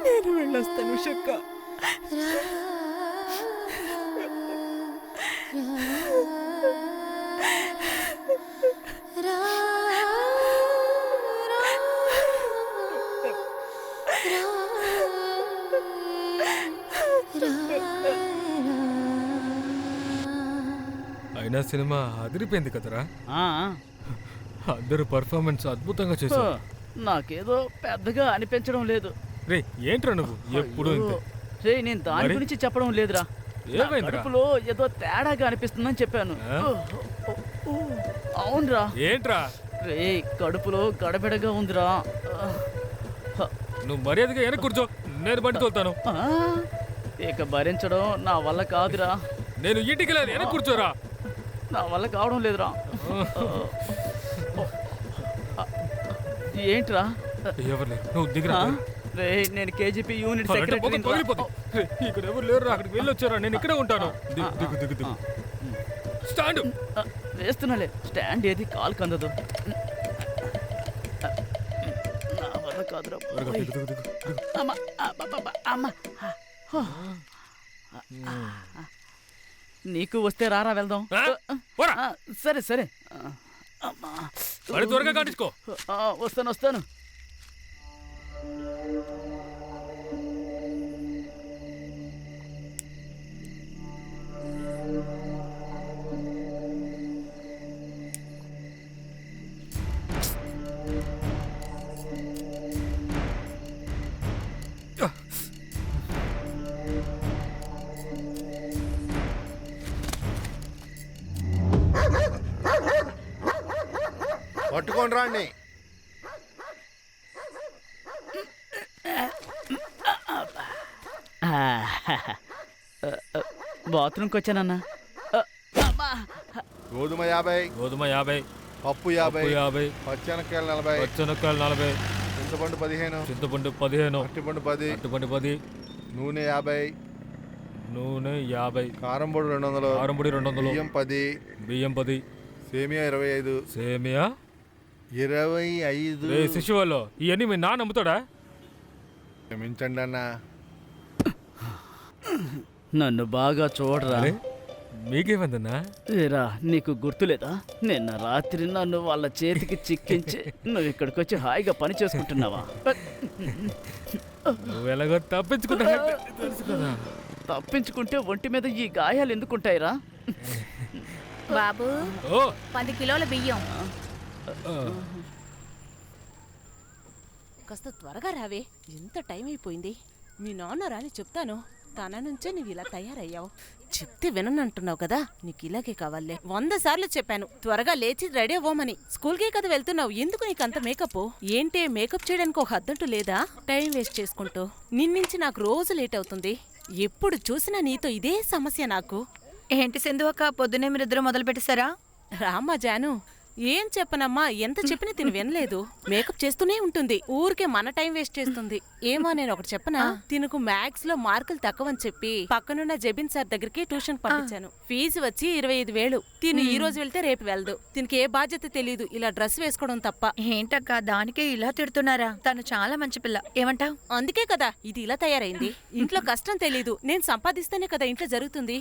నేను వెళ్ళొస్తాను షక్క. అయినా సినిమా అదిరిపోయింది కదరా. అందరూ పర్ఫార్మెన్స్ అద్భుతంగా చేశారు. నాకేదో పెద్దగా అనిపించడం లేదు. రే ఏంట్రా నువ్వు ఎప్పుడు ఇంతే? రే నేను దాని గురించి చెప్పడం లేదురా. ఏమైందిరా? కడుపులో ఏదో తేడాగా అనిపిస్తుందని చెప్పాను. ఆ? అవునరా. ఏంట్రా? రే కడుపులో గడబిడగా ఉందిరా. నువ్వు మర్యాదగా వెనక్కి కూర్చో, నేను బండి తోలుతాను. ఆ, ఇక భరించడం నా వల్ల కాదురా. నేను ఇంటికి లేదు, వెనక్కి కూర్చోరా. నా వల్ల కావడం లేదురా. ఏంట్రా? ఎవరు లేరు, నువ్వు దిగురా. రే నేను కేజీపీ యూనిట్ సెక్రటరీ. ఇక్కడ ఎవరు లేరు, అక్కడికి వెళ్ళొచ్చారా? నేను ఇక్కడే ఉంటాను. దిగు దిగు దిగు. స్టాండ్ వేస్తున్నాలే. స్టాండ్ ఏది కాలు కందదు. నా వల్ల కాదురా. అమ్మా, అమ్మా. నీకు వస్తే రారా వెళ్దాం. సరే సరే. త్వరగా కాటించుకో. వస్తాను. పట్టుకొని రాండి. బాత్రూమ్కి వచ్చానన్నా. గోధుమ 50, గోధుమ 50, పప్పు 50, 50, పచ్చెనక్కాయలు 40, పచ్చనక్కాయలు 40, చింతపండు 15, చింతపండు 15, అరటిపండు 10, అరటిపండు 10, నూనె 50, నూనె 50, కారం పొడి 200, కారం పొడి 200, బియ్యం 10, బియ్యం 10, సేమియా 25, సేమియా 25. రే శిశువాళ్ళు, ఇవన్నీ మీ నాన్న అమ్ముతాడా? క్షమించండి అన్న. నన్ను బాగా చూడరా. మీకేమందన్నా? ఏరా నీకు గుర్తులేదా? నిన్న రాత్రి నన్ను వాళ్ళ చేతికి చిక్కించి నువ్వు ఇక్కడికి వచ్చి హాయిగా పని చేసుకుంటున్నావా? నువ్వు ఎలాగో తప్పించుకుంటా తెలుసు కదా. తప్పించుకుంటే ఒంటి మీద ఈ గాయాలు ఎందుకుంటాయిరా? బాబు 10 కిలోల బియ్యం. కాస్త త్వరగా రావే, ఎంత టైం అయిపోయింది. మీ నాన్న రాని చెప్తాను. తన నుంచే నువ్వు ఇలా తయారయ్యావు. చెప్తే విననంటున్నావు కదా, నీకు ఇలాగే కావాలే. 100 సార్లు చెప్పాను త్వరగా లేచి రెడీ అవ్వమని. స్కూల్కే కదా వెళ్తున్నావు, ఎందుకు నీకంత మేకప్? ఏంటే మేకప్ చేయడానికి ఒక అద్దంటూ లేదా? టైం వేస్ట్ చేసుకుంటూ నిన్నించి నాకు రోజు లేట్ అవుతుంది. ఎప్పుడు చూసినా నీతో ఇదే సమస్య నాకు. ఏంటి సింధు అక్క, పొద్దునే మీరిద్దరు మొదలు పెట్టేశారా? రామ్మా జాను, ఏం చెప్పనమ్మా, ఎంత చెప్పినా తిని వినలేదు. మేకప్ చేస్తూనే ఉంటుంది, ఊరికే మన టైం వేస్ట్ చేస్తుంది. ఏమో నేను ఒకటి చెప్పనా, తినకు మ్యాథ్స్ లో మార్కులు తక్కువని చెప్పి పక్కనున్న జబిన్ సార్ దగ్గరికి ట్యూషన్ పంపించాను. ఫీజు వచ్చి 25,000. తిను ఈ రోజు వెళ్తే రేపు వెళ్దు. తినకి ఏ బాధ్యత తెలీదు, ఇలా డ్రెస్ వేసుకోవడం తప్ప. ఏంటక్క దానికే ఇలా తిడుతున్నారా? తను చాలా మంచి పిల్ల, ఏమంటావ్? అందుకే కదా ఇది ఇలా తయారైంది. ఇంట్లో కష్టం తెలీదు, నేను సంపాదిస్తేనే కదా ఇంట్లో జరుగుతుంది.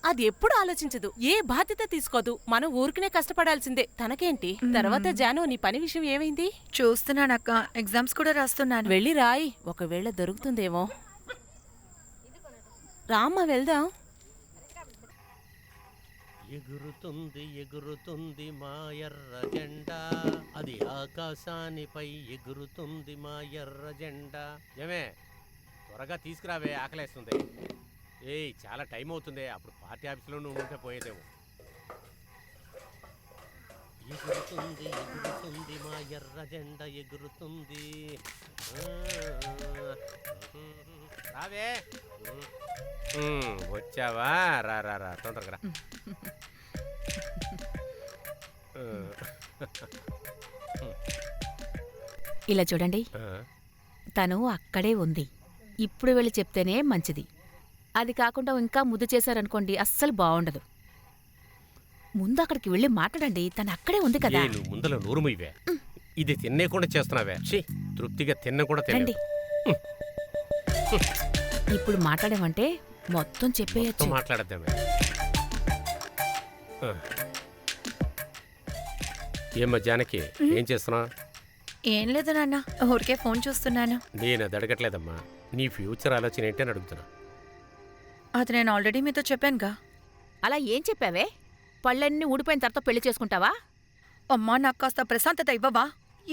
అది ఎప్పుడు ఆలోచించదు, ఏ బాధ్యత తీసుకోదు. మనం ఊరికనే కష్టపడాల్సిందే. తనకేంటి? తర్వాత జాను, నీ పని విషయం ఏమైంది? చూస్తున్నానక్క, ఎగ్జామ్స్ కూడా రాస్తున్నాను. వెళ్ళి రాయి, ఒకవేళ దొరుకుతుందేమో. రామ్మ వెళ్దాం. ఎగురుతుంది మా ఎర్ర జెండా, అది ఆకాశానిపై ఎగురుతుంది మా ఎర్ర జెండా. ఏమే త్వరగా తీసుకురావే, ఆకలేస్తుంది. ఏయ్ చాలా టైం అవుతుంది, అప్పుడు పార్టీ ఆఫీస్లో నువ్వు ఉంటే పోయేదేమో. ఎగురుతుంది మా ఎర్ర జెండా ఎగురుతుంది. రావే. వచ్చావా? రా రా రా, తొందరగా రా. ఇలా చూడండి, తను అక్కడే ఉంది. ఇప్పుడు వెళ్ళి చెప్తేనే మంచిది. అది కాకుండా ఇంకా ముద్దు చేశారనుకోండి, అస్సలు బాగుండదు. ముందు అక్కడికి వెళ్ళి మాట్లాడండి, తను అక్కడే ఉంది కదా. నువ్వు ముందల నూరుమివే, ఇది తినేకుండా చేస్తున్నావే. తృప్తిగా తిన్న కూడా తినండి. ఇప్పుడు మాట్లాడామంటే మొత్తం చెప్పేయచ్చు. మాట్లాడద్దామే. ఏమ్మా జానకి, ఏం చేస్తున్నావు? ఏం లేదు నాన్న, ఊరికే ఫోన్ చూస్తున్నాను. నేను అది అడగట్లేదమ్మా, నీ ఫ్యూచర్ ఆలోచన ఏంటి అని అడుగుతున్నా. అది నేను ఆల్రెడీ మీతో చెప్పానుగా. అలా ఏం చెప్పావే? పళ్ళన్నీ ఊడిపోయిన తర్వాత పెళ్లి చేసుకుంటావా? అమ్మా, నాకు కాస్త ప్రశాంతత ఇవ్వవా?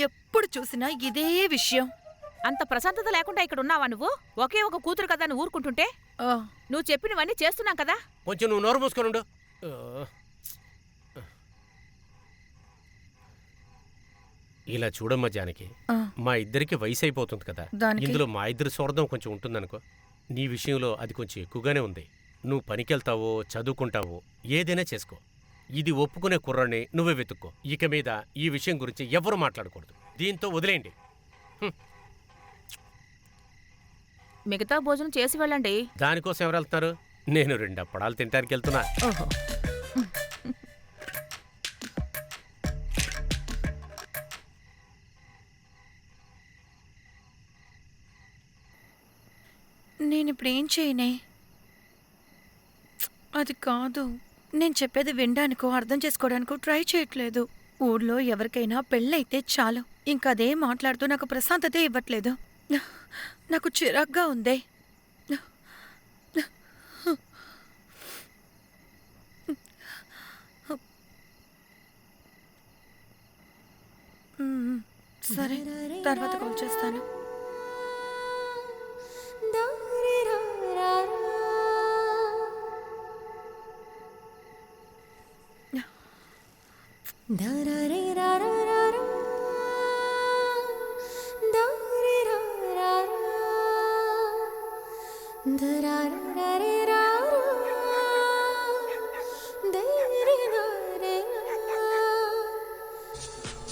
ఎప్పుడు చూసినా ఇదే విషయం. అంత ప్రశాంతత లేకుండా ఇక్కడ ఉన్నావా నువ్వు? ఒకే ఒక కూతురు కదా అని ఊరుకుంటుంటే నువ్వు చెప్పినవన్నీ చేస్తున్నాం కదా. కొంచెం నువ్వు నోరు మూసుకొని ఉండు. ఇలా చూడమ్మా జానకి, మా ఇద్దరికి వయసు అయిపోతుంది కదా, ఇందులో మా ఇద్దరి స్వార్థం కొంచెం ఉంటుందనుకో. నీ విషయంలో అది కొంచెం ఎక్కువగానే ఉంది. నువ్వు పనికెళ్తావో చదువుకుంటావో ఏదైనా చేసుకో. ఇది ఒప్పుకునే కుర్రాన్ని నువ్వే వెతుక్కో. ఇక మీద ఈ విషయం గురించి ఎవరు మాట్లాడకూడదు. దీంతో వదిలేయండి. మిగతా భోజనం చేసి వెళ్ళండి. దానికోసం ఎవరు వెళ్తున్నారు? నేను 2 అప్పడాలు తినడానికి వెళ్తున్నా. నేను ఇప్పుడు ఏం చేయనే? అది కాదు, నేను చెప్పేది వినడానికో అర్థం చేసుకోవడానికో ట్రై చేయట్లేదు. ఊళ్ళో ఎవరికైనా పెళ్ళైతే చాలు, ఇంకా అదే మాట్లాడుతూ నాకు ప్రశాంతత ఇవ్వట్లేదు. నాకు చిరాగ్గా ఉంది. సరే, తర్వాత కాల్ చేస్తాను.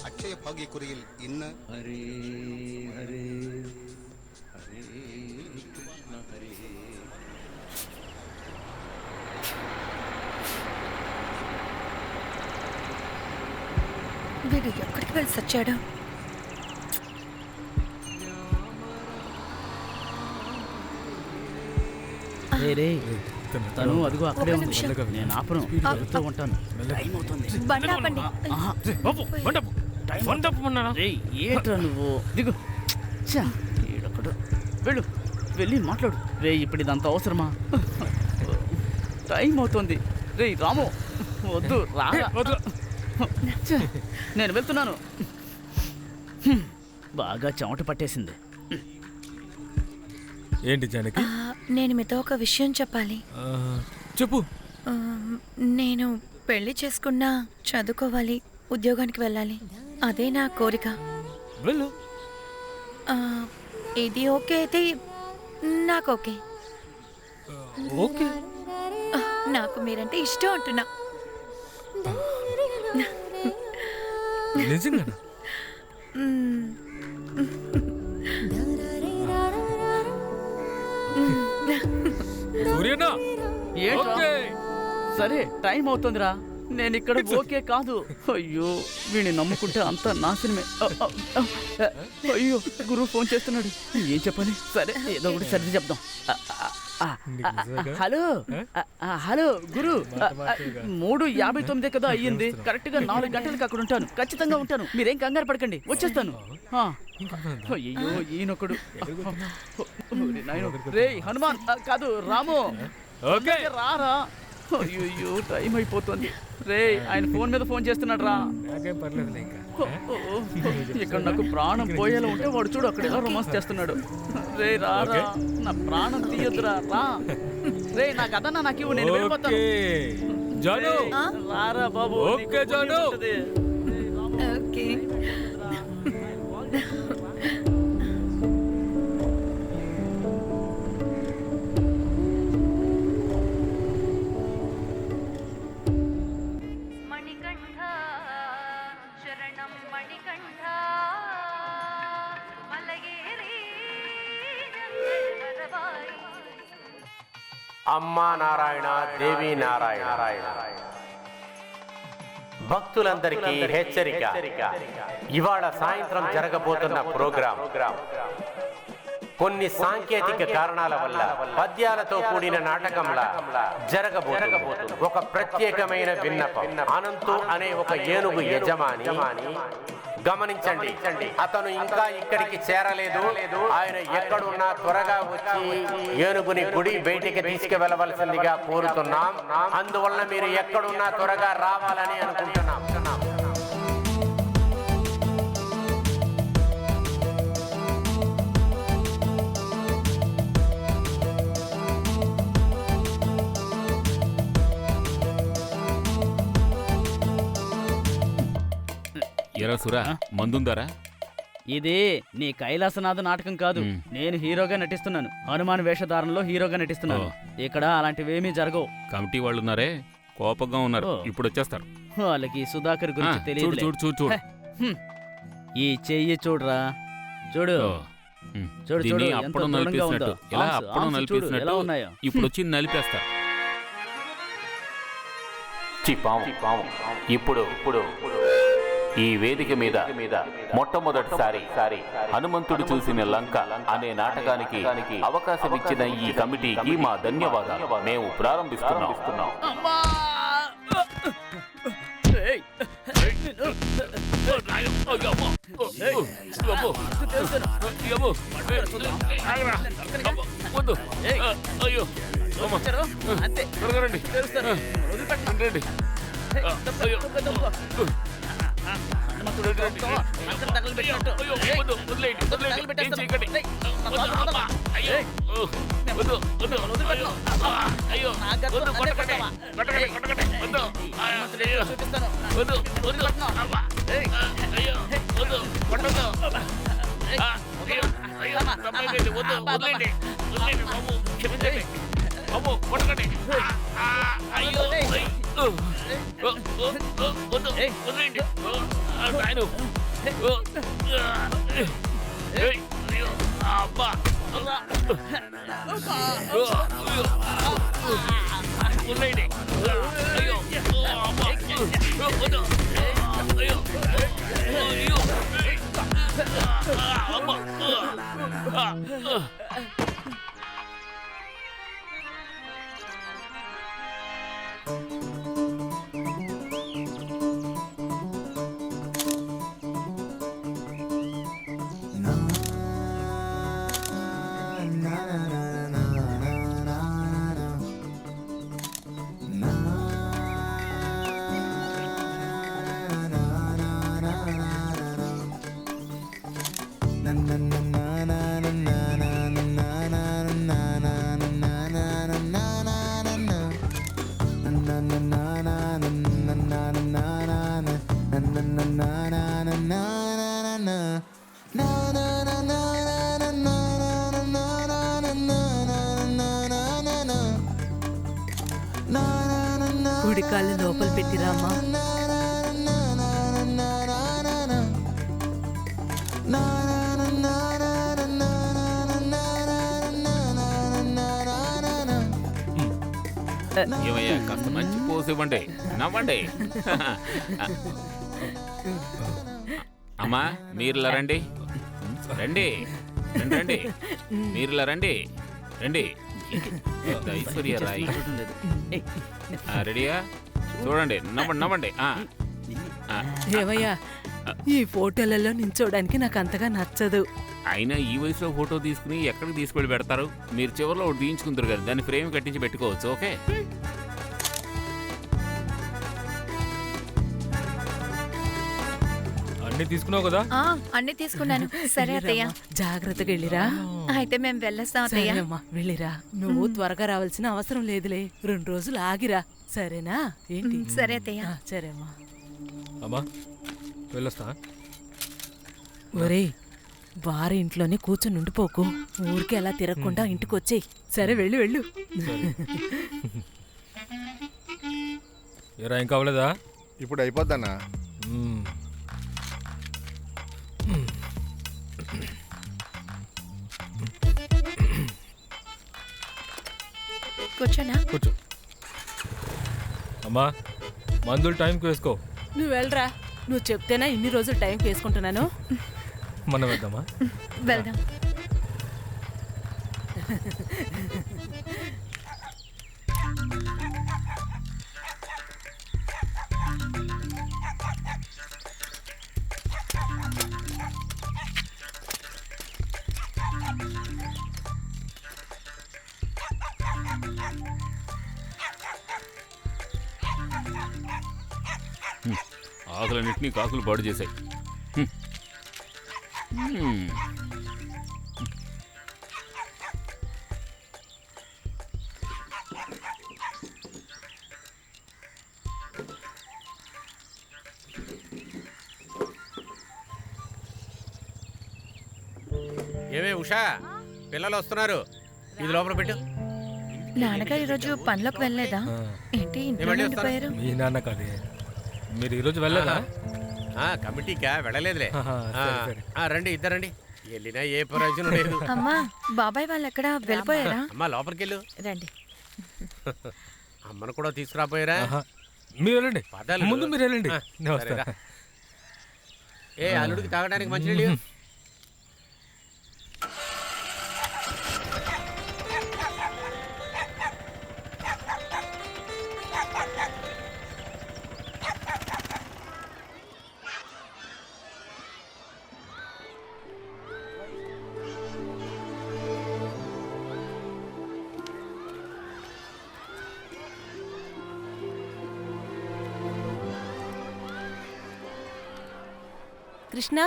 அட்சய பாகியக்குறையில் என்ன ஹரே ஹரே ஹரே கிருஷ்ண ஹரே. వీడు ఎక్కడికి వెళ్ళి సచ్చాడు? తను అదిగో అక్కడే ఉంది. నేను ఆపను, వెళ్తూ ఉంటాను. టైం అవుతుంది. ఏంట్రా నువ్వు? దిగు. ఈడొక్కడు. వెళ్ళు, వెళ్ళి మాట్లాడు. రే, ఇప్పుడు ఇదంతా అవసరమా? టైం అవుతుంది. రే రాము, వద్దు రా. నేను వెళ్తున్నాను. బాగా చెమట పట్టేసింది. ఏంటి జానకి? నేను మీతో ఒక విషయం చెప్పాలి. చెప్పు. నేను పెళ్లి చేసుకున్నా చదువుకోవాలి, ఉద్యోగానికి వెళ్ళాలి. అదే నా కోరిక. వెళ్ళు. ఇది ఓకే అయితే నాకు ఓకే. ఓకే. నాకు మీరంటే ఇష్టం అంటున్నా. నిజంగానా? సరే, టైం అవుతుందిరా. నేను ఇక్కడ ఓకే కాదు. అయ్యో, వీడిని నమ్ముకుంటే అంతా నాశనమే. అయ్యో, గురువు ఫోన్ చేస్తున్నాడు. ఏం చెప్పాలి? సరే, ఏదో ఒకటి సర్ది చెప్దాం. హలో హలో గురు, 3:59 కదా అయ్యింది. కరెక్ట్ గా 4 గంటలకు అక్కడ ఉంటాను. ఖచ్చితంగా ఉంటాను. మీరేం కంగారు పడకండి, వచ్చేస్తాను. అయ్యో, ఈయనొకడు. రే హనుమాన్, కాదు రాము, రారా. అయ్యో, టైం అయిపోతుంది. రే, ఆయన ఫోన్ మీద ఫోన్ చేస్తున్నాడు రా. ఇక్కడ నాకు ప్రాణం పోయేలా ఉంటే వాడు చూడు అక్కడ ఎలా రొమాన్స్ చేస్తున్నాడు. రే రారా, నా ప్రాణం తీయొద్దురా, రా. రే, నా కథనా నాకు ఇవ్వు, నేను వెళ్ళిపోతాను. రారా బాబు. ఓకే. అమ్మా నారాయణ, దేవి నారాయణ. భక్తులందరికీ హెచ్చరిక. ఇవాళ సాయంత్రం జరగబోతున్న ప్రోగ్రాం కొన్ని సాంకేతిక కారణాల వల్ల పద్యాలతో కూడిన నాటకంలా జరగబోతుంది. ఒక ప్రత్యేకమైన విన్నపం. అనంతు అనే ఒక ఏనుగు యజమాని, గమనించండి, అతను ఇంకా ఇక్కడికి చేరలేదు. ఆయన ఎక్కడున్నా త్వరగా వచ్చి ఏనుగుని గుడి బయటికి తీసుకువెళ్ళవలసిందిగా కోరుతున్నాం. అందువల్ల మీరు ఎక్కడున్నా త్వరగా రావాలని అనుకుంటున్నాం. ఎరా సురా మందుందారా? ఇది నీ కైలాసనాథ నాటకం కాదు. నేను హీరోగా నటిస్తున్నాను. హనుమాన్ వేషధారణలో హీరోగా నటిస్తున్నాను. ఇక్కడ అలాంటివేమీ జరగవు. కమిటీ వాళ్ళు ఉన్నారే కోపంగా ఉన్నారు, ఇప్పుడు వచ్చేస్తారు. వాళ్ళకి సుధాకర్ గురించి తెలియదు. చూడు చూడు చూడు. ఈ చెయ్యి చూడరా, చూడు చూడు చూడు, అప్పుడు నలిపేసినట్టు ఎలా అప్పుడు నలిపేసినట్టు ఇప్పుడు వచ్చి నలిపేస్తారు. ఇప్పుడు ఈ వేదిక మీద మొట్టమొదటిసారి హనుమంతుడు చూసిన లంక అనే నాటకానికి అవకాశం ఇచ్చిన ఈ కమిటీకి మా ధన్యవాదాలు. మేము ప్రారంభిస్తున్నాం. కుడికాళ్ళు లోపల పెట్టిరామ్మా. ఏమయ్యా కాస్త మంచి పోసి ఇవ్వండి, నవ్వండి. అమ్మా మీరులా రండి, రండి రండి, మీరులా రండి రండి. ఐశ్వర్య రాయ్ రెడీయా? చూడండి, నవ్వండి నవ్వండి. ఏమయ్యా, ఈ ఫోటోలలో నించోడానికి నాకు అంతగా నచ్చదు. అయినా ఈ వయసులో ఫోటో తీసుకుని ఎక్కడికి తీసుకెళ్ళి పెడతారు? మీరు చివరిలో ఒకటి తీయించుకుంటారు కదా, దాన్ని ఫ్రేమ్ కట్టించి పెట్టుకోవచ్చు. ఓకే, అన్ని తీసుకున్నావు కదా? అన్ని తీసుకున్నాను. సరే అత్తయ్య, జాగ్రత్తగా వెళ్ళిరా. అయితే మేము వెళ్ళొస్తాం అత్తయ్య. వెళ్ళిరా. నువ్వు త్వరగా రావాల్సిన అవసరం లేదులే, 2 రోజులు ఆగిరా, సరేనా? ఏంటి? సరే అత్తయ్య. సరేమ్మా. అమ్మా వెళ్ళొస్తా. ఒరే, వారి ఇంట్లోనే కూర్చొని ఉండిపోకు, ఊరికి అలా తిరగకుండా ఇంటికి వచ్చేయి. సరే, వెళ్ళు వెళ్ళు. ఏరా ఏం కావలేదా? ఇప్పుడు అయిపోద్దన్నా. కూర్చోనా? కూర్చో. అమ్మా మందులు టైంకి వేసుకో. నువ్వు వెళ్ళరా. నువ్వు చెప్తేనా ఇన్ని రోజులు టైంకి వేసుకుంటున్నాను. మనం వెళ్దామా? వెళ్దాం. ఆకులన్నింటినీ కాకులు పాడు చేశాయి. ఉషా, పిల్లలు వస్తున్నారు. ఇది లోపల పెట్టు. నాన్నగారు ఈరోజు పనిలోకి వెళ్ళలేదా ఏంటి ఇంట్లో ఉండిపోయారు? మీ నాన్న కదే, మీరు ఈరోజు వెళ్ళదా? కమిటీకా వెళ్ళలేదులే. సరే, సరే. రండి, ఇద్దరండి. వెళ్ళినా ఏ ప్రయోజనం లేదు. అమ్మా బాబాయ్ వాళ్ళు ఎక్కడ వెళ్ళిపోయారా? అమ్మా లోపలికి వెళ్ళు. రండి. అమ్మను కూడా తీసుకురాపోయారా? మీరు వెళ్ళండి, పదాలు. ముందు మీరు వెళ్ళండి, నేను సరేరా. వస్తా. ఏ అల్లుడికి తాగడానికి మంచినీళ్ళు. కృష్ణ,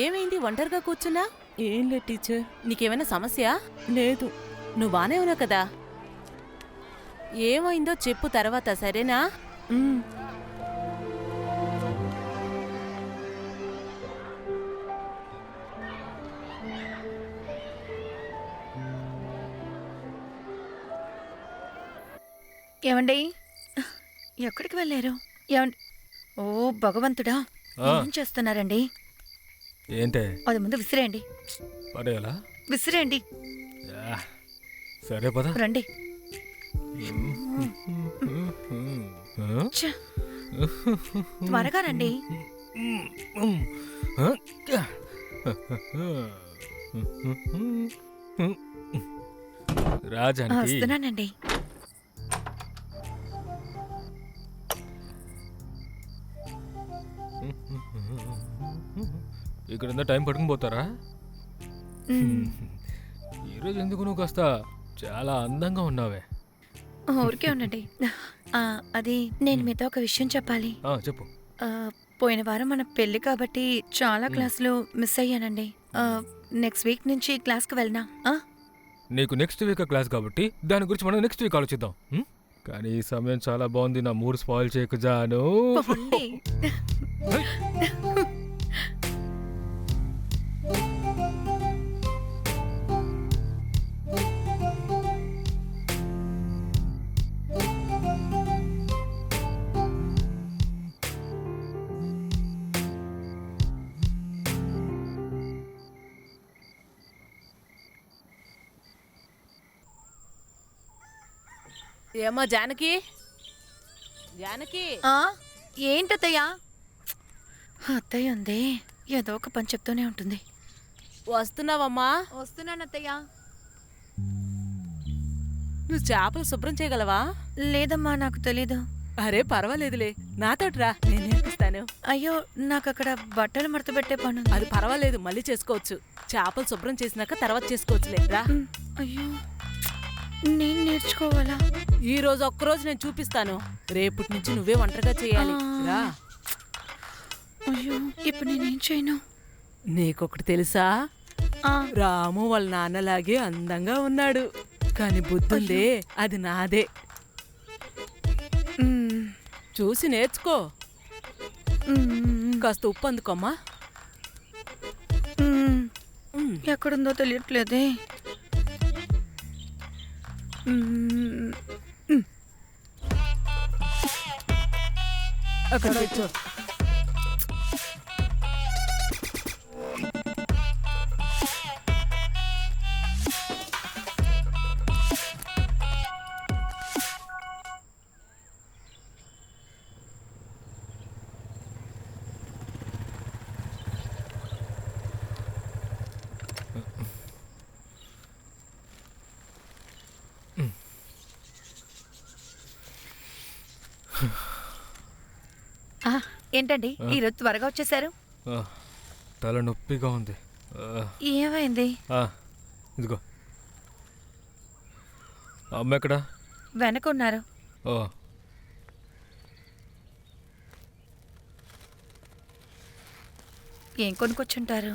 ఏమైంది ఒంటరిగా కూర్చున్నా? ఏం లేదు టీచర్. నీకేమైనా సమస్య? లేదు. నువ్వు బానే ఉన్నావు కదా? ఏమైందో చెప్పు తర్వాత, సరేనా? ఏమండి ఎక్కడికి వెళ్ళారు? ఏమండి? ఓ భగవంతుడా, ఏం చేస్తున్నారండి? ఏంటే? అది ముందు విసిరేయండి. పడేయాలా? విసిరేయండి. సరే పద. రండి. ఛ, త్వరగా రండి. రాజానికి వస్తున్నానండి. ఇక్కడ టైం పట్టుకుని పోతారా? ఈరోజు ఎందుకు నువ్వు కాస్త చాలా అందంగా ఉన్నావే. ఊరికే ఉండండి. అది నేను మీతో ఒక విషయం చెప్పాలి. చెప్పు. పోయిన వారం మన పెళ్లి కాబట్టి చాలా క్లాసులు మిస్ అయ్యానండి. నెక్స్ట్ వీక్ నుంచి క్లాస్కి వెళ్ళనా? నీకు నెక్స్ట్ వీక్ క్లాస్ కాబట్టి దాని గురించి మనం నెక్స్ట్ వీక్ ఆలోచిద్దాం. కానీ ఈ సమయం చాలా బాగుంది, నా మూడు స్పాయిల్ చేయకు జాను. ఏమో జానకి, జానకి. ఏంటత్తయ్యా? అత్తయ్య ఉంది, ఏదో ఒక పని చెప్తూనే ఉంటుంది. వస్తున్నావమ్మా? వస్తున్నానత్తయ్యా. నువ్వు చేపలు శుభ్రం చేయగలవా? లేదమ్మా, నాకు తెలీదు. అరే పర్వాలేదులే, నాతోటిరా, నేను నేర్పిస్తాను. అయ్యో, నాకు అక్కడ బట్టలు మడత పెట్టే పని. అది పర్వాలేదు, మళ్ళీ చేసుకోవచ్చు. చేపలు శుభ్రం చేసినాక తర్వాత చేసుకోవచ్చులే. రా. అయ్యో, నేను నేర్చుకోవాలా? ఈ రోజు ఒక్కరోజు నేను చూపిస్తాను, రేపటి నుంచి నువ్వే ఒంటరిగా చేయాలి. రా. అయ్యో, ఇప్పుడు నేనేం చేయను? నీకొకటి తెలుసా? రాము వాళ్ళ నాన్నలాగే అందంగా ఉన్నాడు, కానీ బుద్ధుందే అది నాదే. చూసి నేర్చుకో. కాస్త ఉప్పు అందుకోమ్మా. ఎక్కడుందో తెలియట్లేదే. అక్కడ పెట్టు. ఏంటండి ఈరోజు త్వరగా వచ్చేసారు? తల నొప్పిగా ఉంది. ఏమైంది? ఇదిగో, అమ్మ ఎక్కడా? వెనకున్నారు. ఏం కొనుక్కొచ్చుంటారు?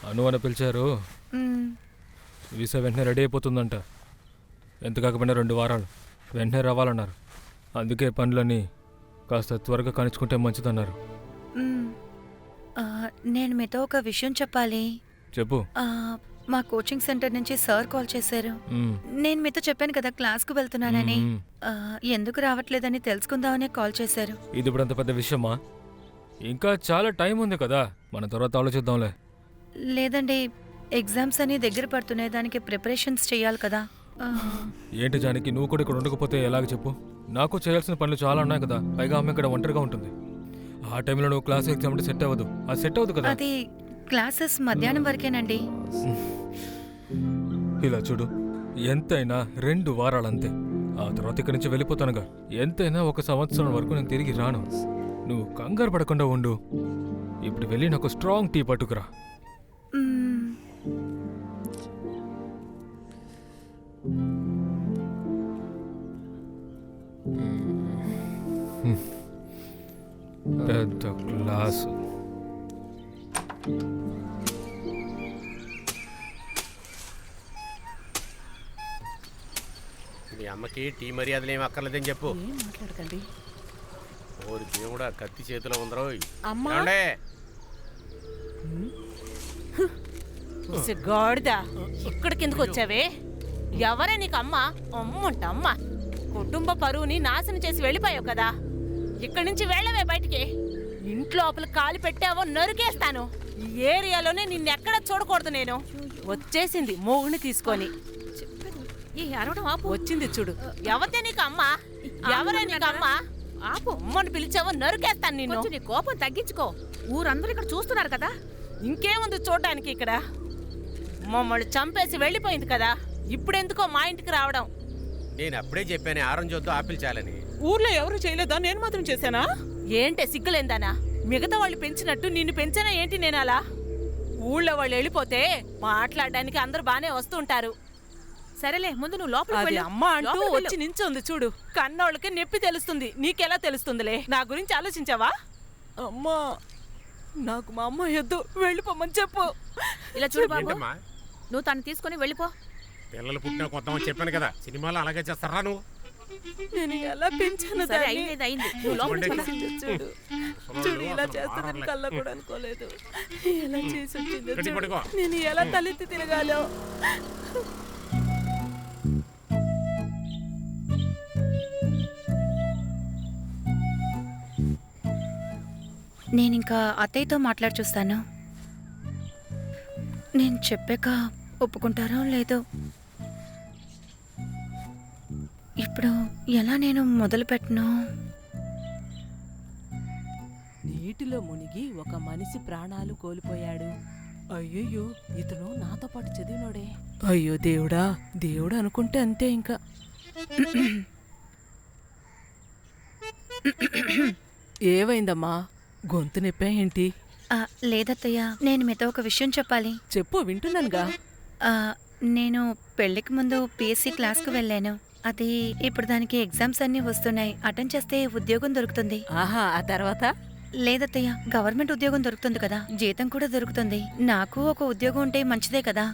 అను అని పిలిచారు. వీసా వెంటనే రెడీ అయిపోతుందంట. ఎంత కాకపోయినా 2 వారాలు, వెంటనే రావాలన్నారు. అందుకే పనులని కాస్త త్వరగా కానిచ్చుకుంటే మంచిదన్నారు. మ్మ్. నేను మీతో ఒక విషయం చెప్పాలి. చెప్పు. మా కోచింగ్ సెంటర్ నుంచి సార్ కాల్ చేశారు. నేను మీతో చెప్పాను కదా క్లాస్కు వెళ్తున్నానని. ఎందుకు రావట్లేదని తెలుసుకుందామని కాల్ చేశారు. ఇది ఇప్పుడు అంత పెద్ద విషయమా? ఇంకా చాలా టైం ఉంది కదా, మన తర్వాత ఆలోచిద్దాంలే. లేదండి, ఎగ్జామ్స్ అని దగ్గర పడుతున్నాయి, దానికి ప్రిపరేషన్స్ చేయాలి కదా. ఏంటి జానికి, నువ్వు కూడా ఇక్కడ ఉండకపోతే ఎలాగ చెప్పు? నాకు చేయాల్సిన పనులు చాలా ఉన్నాయి కదా, పైగా అమ్మ ఇక్కడ ఒంటరిగా ఉంటుంది. ఆ టైంలో నువ్వు క్లాస్ ఎగ్జామ్ అంటే సెట్ అవ్వదు. అది సెట్ అవ్వదు కదా. అది క్లాసెస్ మధ్యాహ్నం వరకేనండి. ఇలా చూడు, ఎంతైనా 2 వారాలంతే. ఆ తర్వాత ఇక్కడి నుంచి వెళ్ళిపోతానుగా. ఎంతైనా 1 సంవత్సరం వరకు నేను తిరిగి రాను. నువ్వు కంగారు పడకుండా ఉండు. ఇప్పుడు వెళ్ళి నాకు స్ట్రాంగ్ టీ పట్టుకురా. పెద్ద గ్లాసు. మీ అమ్మకి టీ మర్యాదలు ఏమి అక్కర్లేదని చెప్పు. మాట్లాడకండి. ఓరి దేవుడా, కత్తి చేతిలో ఉందరో. అమ్మా గాడిదా, ఇక్కడికి ఎందుకు వచ్చావే? ఎవరే నీకు అమ్మ? అమ్మంట అమ్మ. కుటుంబ పరువుని నాశనం చేసి వెళ్ళిపోయావు కదా, ఇక్కడి నుంచి వెళ్ళవే బయటికి. ఇంట్లోపల కాలు పెట్టావో నరికేస్తాను. ఈ ఏరియాలోనే నిన్నెక్కడ చూడకూడదు నేను. వచ్చేసింది మోగుని తీసుకొని. వచ్చింది చూడు. ఎవతే నీకు అమ్మ? ఎవరే నీకు అమ్మ? ఆపు. అమ్మని పిలిచావో నరికేస్తాను నిన్ను. నీ కోపం తగ్గించుకో. ఊరందరూ ఇక్కడ చూస్తున్నారు కదా. ఇంకేముంది చూడడానికి ఇక్కడ? మమ్మల్ని చంపేసి వెళ్ళిపోయింది కదా, ఇప్పుడెందుకో మా ఇంటికి రావడం? నేను అప్పుడే చెప్పాను ఆరెంజ్ వద్దు ఆపిల్ చాలని. ఊర్లో ఎవరు చేయలేదా? నేను మాత్రం చేశానా? ఏంటే సిగ్గులేందానా? మిగతా వాళ్ళు పెంచినట్టు నిన్ను పెంచానా ఏంటి నేను అలా? ఊళ్ళో వాళ్ళు వెళ్ళిపోతే మాట్లాడడానికి అందరూ బానే వస్తుంటారు. సరేలే, ముందు నువ్వు లోపలికి అమ్మ అంటూ వచ్చి నించుంది చూడు. కన్నోళ్ళకి నొప్పి తెలుస్తుంది, నీకెలా తెలుస్తుందిలే? నా గురించి ఆలోచించావా? అమ్మా, నాకు మా అమ్మ ఎద్దు, వెళ్ళిపోమని చెప్పు. ఇలా చూడు బాబు, నువ్వు తను తీసుకుని వెళ్ళిపో. పిల్లలు పుట్టిన కొత్త చెప్పాను కదా, సినిమాలో అలాగే చేస్తారా నువ్వు? నేను ఎలా పెంచాను? సరే, అయింది. నువ్వు లోపలికి చూడు చూడు, ఇలా చేస్తుందని కళ్ళ కూడా అనుకోలేదు. ఎలా చేసి వచ్చిందో, నేను ఎలా తలెత్తి తిరగాలో. నేనింకా అత్తయ్యతో మాట్లాడి చూస్తాను. నేను చెప్పాక ఒప్పుకుంటారో లేదో. ఇప్పుడు ఎలా నేను మొదలు పెట్టను? నీటిలో మునిగి ఒక మనిషి ప్రాణాలు కోల్పోయాడు. అయ్యయ్యో, ఇతను నాతో పాటు చదివినోడే. అయ్యో దేవుడా, దేవుడు అనుకుంటే అంతే ఇంకా. ఏవైందమ్మా? గొంతు నొప్పా ఏంటి? లేదత్తయ్య, నేను మీతో ఒక విషయం చెప్పాలి. చెప్పు, వింటున్నానుగా. నేను పెళ్లికి ముందు పిఎస్సి క్లాస్కు వెళ్ళాను. అది ఇప్పుడు దానికి ఎగ్జామ్స్ అన్నీ వస్తున్నాయి. అటెండ్ చేస్తే ఉద్యోగం దొరుకుతుంది. ఆహా, ఆ తర్వాత? లేదత్తయ్య, గవర్నమెంట్ ఉద్యోగం దొరుకుతుంది కదా, జీతం కూడా దొరుకుతుంది. నాకు ఒక ఉద్యోగం ఉంటే మంచిదే కదా.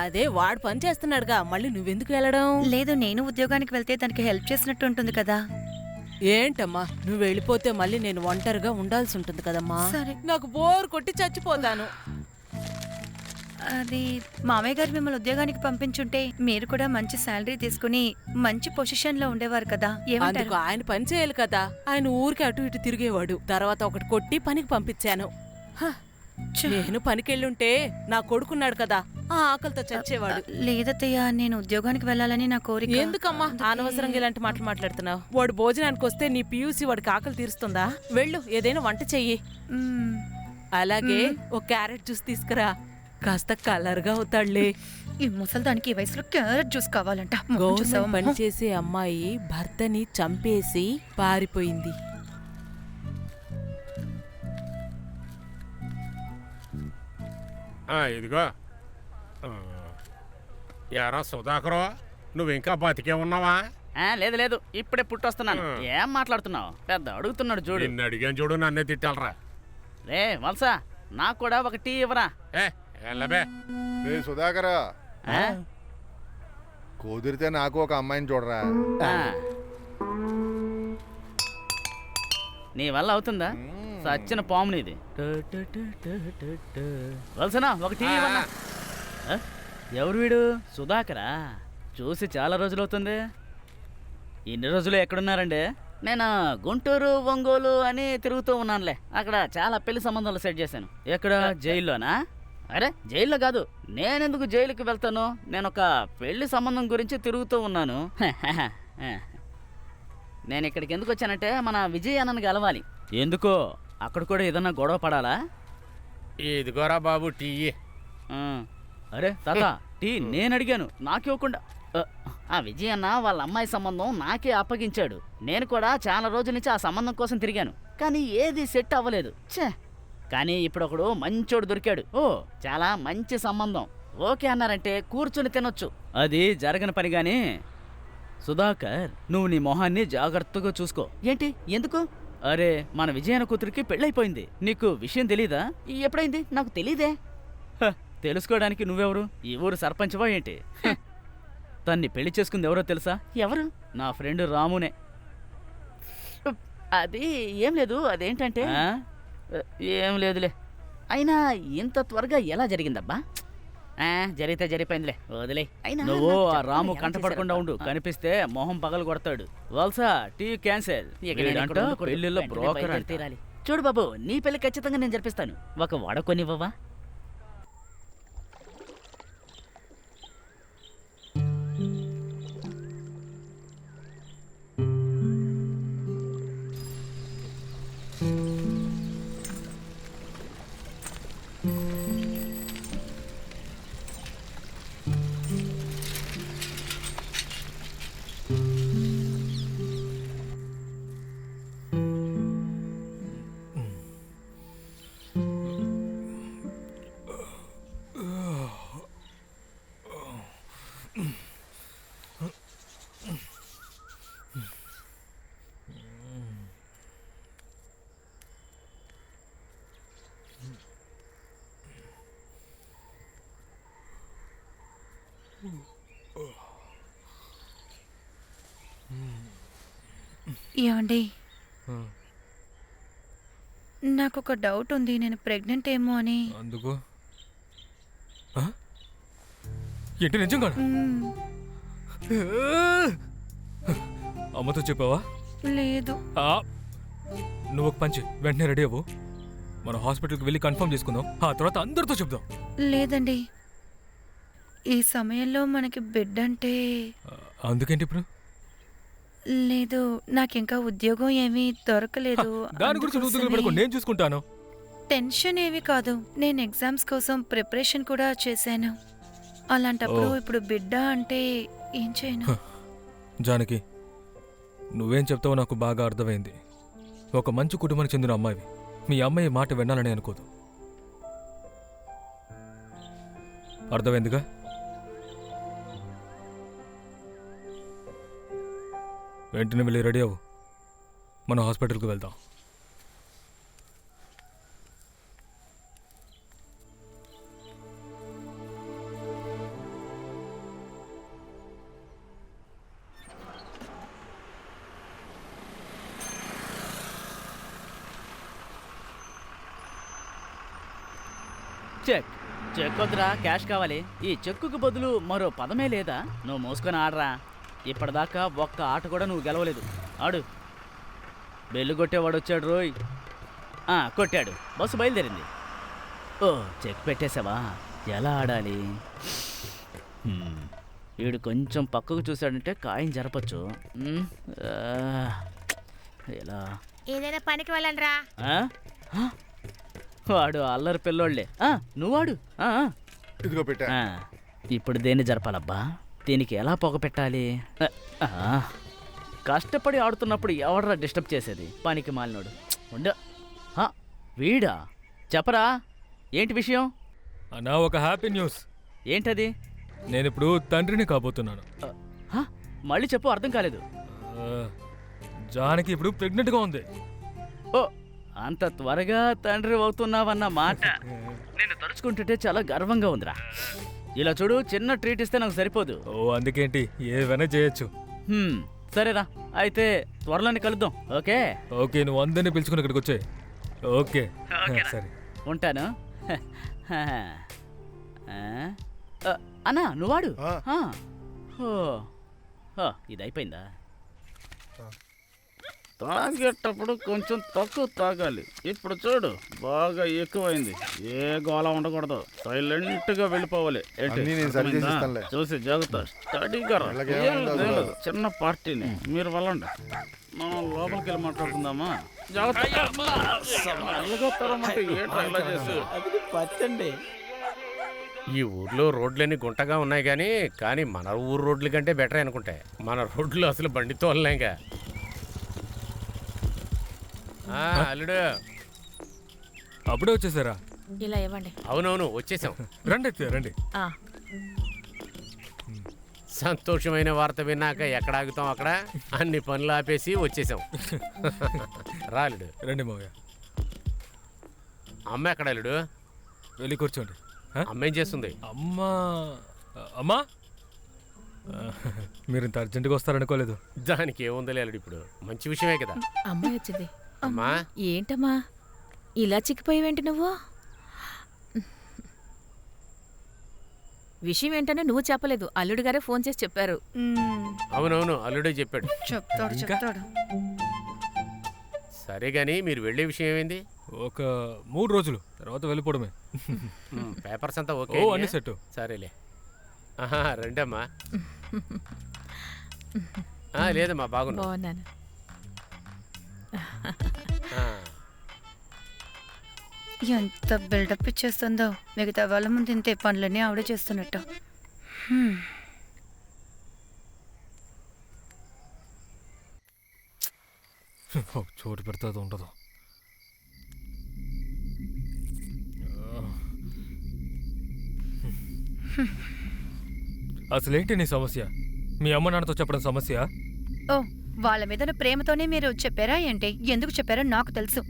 అదే వాడు పని చేస్తున్నాడుగా, మళ్ళీ నువ్వెందుకు వెళ్ళడం? లేదు, నేను ఉద్యోగానికి వెళ్తే దానికి హెల్ప్ చేసినట్టు ఉంటుంది కదా. ఏంటమ్మా, నువ్వు వెళ్ళిపోతే మళ్ళీ నేను ఒంటరిగా ఉండాల్సి ఉంటుంది కదమ్మా. సరే, నాకు బోర్ కొట్టి చచ్చిపోతాను. అది మామయ్య గారు మిమ్మల్ని ఉద్యోగానికి పంపించుంటే మీరు కూడా మంచి శాలరీ తీసుకుని మంచి పొజిషన్ లో ఉండేవారు కదా. అందుకు ఆయన పని చేయాలి కదా. ఆయన ఊరికి అటు ఇటు తిరిగేవాడు. తర్వాత ఒకటి కొట్టి పనికి పంపించాను. నేను పనికెళ్ళుంటే నా కొడుకున్నాడు కదా, ఆ ఆకలితో చచ్చేవాడు. లేదత్తయ్య, నేను ఉద్యోగానికి వెళ్ళాలని నా కోరిక. ఎందుకమ్మా అనవసరంగా ఇలాంటి మాటలు మాట్లాడుతున్నావు? వాడు భోజనానికి వస్తే నీ పియూసి వాడికి ఆకలి తీరుస్తుందా? వెళ్ళు, ఏదైనా వంట చెయ్యి. అలాగే ఓ క్యారెట్ జ్యూస్ తీసుకురా, కాస్త కలర్గా అవుతాడులే. ఈ ముసల్దానికి ఈ వయసులో క్యారెట్ జ్యూస్ కావాలంట. గవర్నమెంట్ పనిచేసే అమ్మాయి భర్తని చంపేసి పారిపోయింది. ఇదిగో యారా సుధాకరు, నువ్వు ఇంకా బతికే ఉన్నావా? లేదు, ఇప్పుడే పుట్టొస్తున్నాను. ఏం మాట్లాడుతున్నావు? పెద్ద అడుగుతున్నాడు చూడు. నిన్ను అడిగాను చూడు, నన్నే తిట్టాలరా. రే వల్సా, నాకు కూడా ఒక టీ ఇవ్వరా? సుధాకరా, కుదిరితే నాకు ఒక అమ్మాయిని చూడరా. నీ వల్ల అవుతుందా సచ్చిన పాము నీది వలసనా ఒక టీవీ ఇవ్వన్నా. ఎవరు వీడు? సుధాకరా? చూసి చాలా రోజులవుతుంది. ఇన్ని రోజులు ఎక్కడున్నారండి? నేను గుంటూరు ఒంగోలు అని తిరుగుతూ ఉన్నానులే. అక్కడ చాలా పెళ్లి సంబంధాలు సెట్ చేశాను. ఎక్కడ? జైల్లోనా? అరే జైల్లో కాదు, నేనెందుకు జైలుకి వెళ్తాను? నేను ఒక పెళ్లి సంబంధం గురించి తిరుగుతూ ఉన్నాను. నేను ఇక్కడికి ఎందుకు వచ్చానంటే మన విజయ్ అన్నని కలవాలి. ఎందుకో అక్కడ కూడా ఏదన్నా గొడవ పడాలా? ఇదిగోరా బాబు టీ. అరే తాత టీ నేను అడిగాను, నాకివ్వకుండా. ఆ విజయ్ అన్న వాళ్ళ అమ్మాయి సంబంధం నాకే అప్పగించాడు. నేను కూడా చాలా రోజుల నుంచి ఆ సంబంధం కోసం తిరిగాను, కానీ ఏది సెట్ అవ్వలేదు. ఛే, కానీ ఇప్పుడు ఒకడు మంచోడు దొరికాడు. ఓ చాలా మంచి సంబంధం. ఓకే అన్నారంటే కూర్చుని తినొచ్చు. అది జరగని పని. గాని సుధాకర్, నువ్వు నీ మొహాన్ని జాగ్రత్తగా చూసుకో. ఏంటి? ఎందుకు? అరే మన విజయన కూతురికి పెళ్ళైపోయింది. నీకు విషయం తెలీదా? ఎప్పుడైంది? నాకు తెలీదే. తెలుసుకోవడానికి నువ్వెవరు? ఈ ఊరు సర్పంచ్వా ఏంటి? తన్ని పెళ్లి చేసుకుంది ఎవరో తెలుసా? ఎవరు? నా ఫ్రెండ్ రామునే. అది ఏం లేదు. అదేంటంటే ఏం లేదులే. అయినా ఇంత త్వరగా ఎలా జరిగిందబ్బా? జరిగితే జరిపోయిందిలే, వదిలే. నువ్వు ఆ రాము కంటపడకుండా ఉండు, కనిపిస్తే మొహం పగలు కొడతాడు. వల్సా టీ క్యాన్సిల్. పెళ్లిలో బ్రోకర్ తీరాలి. చూడు బాబు, నీ పెళ్లి ఖచ్చితంగా నేను జరిపిస్తాను. ఒక వడకొనివ్వవా? ఏమండి, నాకు ఒక డౌట్ ఉంది. నేను ప్రెగ్నెంట్ ఏమో అని. అందుకు ఏంటి నిజంగా? అమ్మతో చెప్పావా? లేదు. నువ్వు ఒక పంచి వెంటనే రెడీ అవ్వు. మనం హాస్పిటల్కి వెళ్ళి కన్ఫర్మ్ చేసుకుందాం. ఆ తర్వాత అందరితో చెప్దాం. లేదండి, ఈ సమయంలో మనకి బిడ్డ అంటే. అందుకేంటి ఇప్పుడు? లేదు, నాకింకా ఉద్యోగం ఏమీ దొరకలేదు. దాని గురించి నువ్వు దిగులు పడకు, నేను చూసుకుంటాను. టెన్షన్ ఏమీ కాదు, నేను ఎగ్జామ్స్ కోసం ప్రిపరేషన్ కూడా చేశాను. అలాంటప్పుడు ఇప్పుడు బిడ్డ అంటే ఏం చేయను? జానకి, నువ్వేం చెప్తావో నాకు బాగా అర్థమైంది. ఒక మంచి కుటుంబానికి చెందిన అమ్మాయివి. మీ అమ్మాయి మాట వినాలని అనుకోదు. అర్థమైందిగా? వెంటనే వెళ్ళి రెడీ అవ్వు, మనం హాస్పిటల్కి వెళ్దాం. చెక్ చెక్ వద్దురా, క్యాష్ కావాలి. ఈ చెక్కుకు బదులు మరో పదమే లేదా? నువ్వు మోసుకొని ఆడరా. ఇప్పటిదాకా ఒక్క ఆట కూడా నువ్వు గెలవలేదు. ఆడు. బెల్లు కొట్టేవాడు వచ్చాడు రోయ్. కొట్టాడు, బస్సు బయలుదేరింది. ఓ చెక్ పెట్టేశావా? ఎలా ఆడాలి? వీడు కొంచెం పక్కకు చూశాడంటే ఖాయం జరపచ్చు. ఎలా? ఏదైనా పనికి వెళ్ళండి రా. వాడు అల్లరి పిల్లోళ్లే. నువ్వాడు. ఇదిగో పెట్టా. ఇప్పుడు దేన్ని జరపాలబ్బా? దీనికి ఎలా పొగ పెట్టాలి? కష్టపడి ఆడుతున్నప్పుడు ఎవడరా డిస్టర్బ్ చేసేది? పనికి మాలినోడు ఉండ. వీడా? చెప్పరా, ఏంటి విషయం? అన్నా, ఒక హ్యాపీ న్యూస్. ఏంటది? నేనిప్పుడు తండ్రిని కాబోతున్నాను. మళ్ళీ చెప్పు, అర్థం కాలేదు. జానకి ఇప్పుడు ప్రెగ్నెంట్గా ఉంది. ఓ, అంత త్వరగా తండ్రి అవుతున్నావన్న మాట నేను తలుచుకుంటుంటే చాలా గర్వంగా ఉందిరా. ఇలా చూడు, చిన్న ట్రీట్ ఇస్తే నాకు సరిపోదు. ఓ, అందుకేంటి, ఏవైనా చేయొచ్చు. సరేరా, అయితే త్వరలోనే కలుద్దాం. ఓకే ఓకే, నువ్వు అందరినీ పిలుచుకుని ఇక్కడికి వచ్చే. ఓకే సరే, ఉంటాను. అన్నా నువ్వాడు. ఇది అయిపోయిందా? తాగేటప్పుడు కొంచెం తక్కువ తాగాలి. ఇప్పుడు చూడు బాగా ఎక్కువైంది. ఏ గోళ ఉండకూడదు, సైలెంట్ గా వెళ్ళిపోవాలి. చూసి జాగ్రత్త, స్టడీగా రా. చిన్న పార్టీని, మీరు వెళ్ళండి. మనం లోపలికి వెళ్ళి మాట్లాడుకుందామా? పచ్చండి. ఈ ఊర్లో రోడ్లన్నీ గుంటగా ఉన్నాయి కానీ మన ఊరు రోడ్ల కంటే బెటర్ అనుకుంటే. మన రోడ్లు అసలు బండితో వెళ్ళలేంగా. అల్లుడు అప్పుడే వచ్చేసారా? ఇలా ఇవ్వండి. అవునవును, వచ్చేసాం. రండి రండి. సంతోషమైన వార్త విన్నాక ఎక్కడ ఆగుతాం అక్కడ అన్ని పనులు ఆపేసి వచ్చేసాం. రాలుడు. రండి మావయ్య. అమ్మ ఎక్కడ అల్లుడు? వెళ్ళి కూర్చోండి. అమ్మ ఏం చేస్తుంది? అమ్మా, మీరు ఇంత అర్జెంటుగా వస్తారనుకోలేదు. దానికి ఏముంది అల్లుడు, ఇప్పుడు మంచి విషయమే కదా. అమ్మాయి వచ్చింది. అమ్మా, ఏంటమ్మా ఇలా చిక్కిపోయావేంటి నువ్వు? విషయం ఏంటనే నువ్వు చెప్పలేదు, అల్లుడు గారే ఫోన్ చేసి చెప్పారు. అవునవును, అల్లుడే చెప్పాడు. చెప్తాడు. సరే గాని మీరు వెళ్ళే విషయం ఏమైంది? ఒక 3 రోజులు తర్వాత వెళ్ళిపోవడమే. పేపర్స్ అంతా ఓకే? అన్ని సెట్. సరేలే. రండమ్మా. లేదమ్మా, బాగున్నాను. ఎంత బిల్డప్ ఇచ్చేస్తుందో. మిగతా వాళ్ళ ముందు ఇంతే పనులన్నీ ఆవిడ చేస్తున్నట్టు. చోటు పెడితే అది ఉండదు. అసలేంటి నీ సమస్య? మీ అమ్మ నాన్నతో చెప్పడం సమస్య? ఓ, వాళ్ళ మీద ప్రేమతోనే మీరు చెప్పారా ఏంటి? ఎందుకు చెప్పారో నాకు తెలుసు.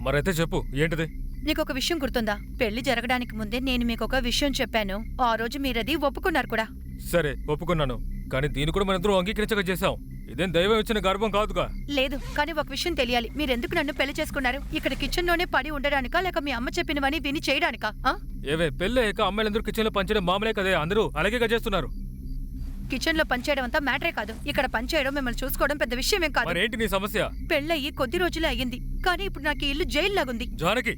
మరైతే చెప్పు, ఏంటిది? నీకొక విషయం గుర్తుందా? పెళ్లి జరగడానికి ముందే నేను మీకు ఒక విషయం చెప్పాను. ఆ రోజు మీరది ఒప్పుకున్నారు కూడా. సరే, ఒప్పుకున్నాను. కానీ దీన్ని కూడా మనిద్దరం అంగీకరించక చేశాం. ఇదేం దైవం ఇచ్చిన గర్భం కాదుగా. లేదు, కానీ ఒక విషయం తెలియాలి. మీరెందుకు నన్ను పెళ్లి చేసుకున్నారు? ఇక్కడ కిచెన్ లోనే పడి ఉండడానికా, లేక మీ అమ్మ చెప్పినవని విని చేయడానికా? ఏవే, పెళ్ళి అయ్యాక అమ్మాయిలందరూ కిచెన్ లో పనిచేయడం మామూలే కదే. అందరూ అలాగే చేస్తున్నారు. కిచెన్ లో పనిచేయడం అంతా మ్యాటరే కాదు. ఇక్కడ పనిచేయడం, మిమ్మల్ని చూసుకోవడం పెద్ద విషయమేం కాదు. ఏంటి నీ సమస్య? పెళ్ళయ్యి కొద్ది రోజులే అయ్యింది, కానీ ఇప్పుడు నాకు ఈ ఇల్లు జైల్లాగుంది. జానకి,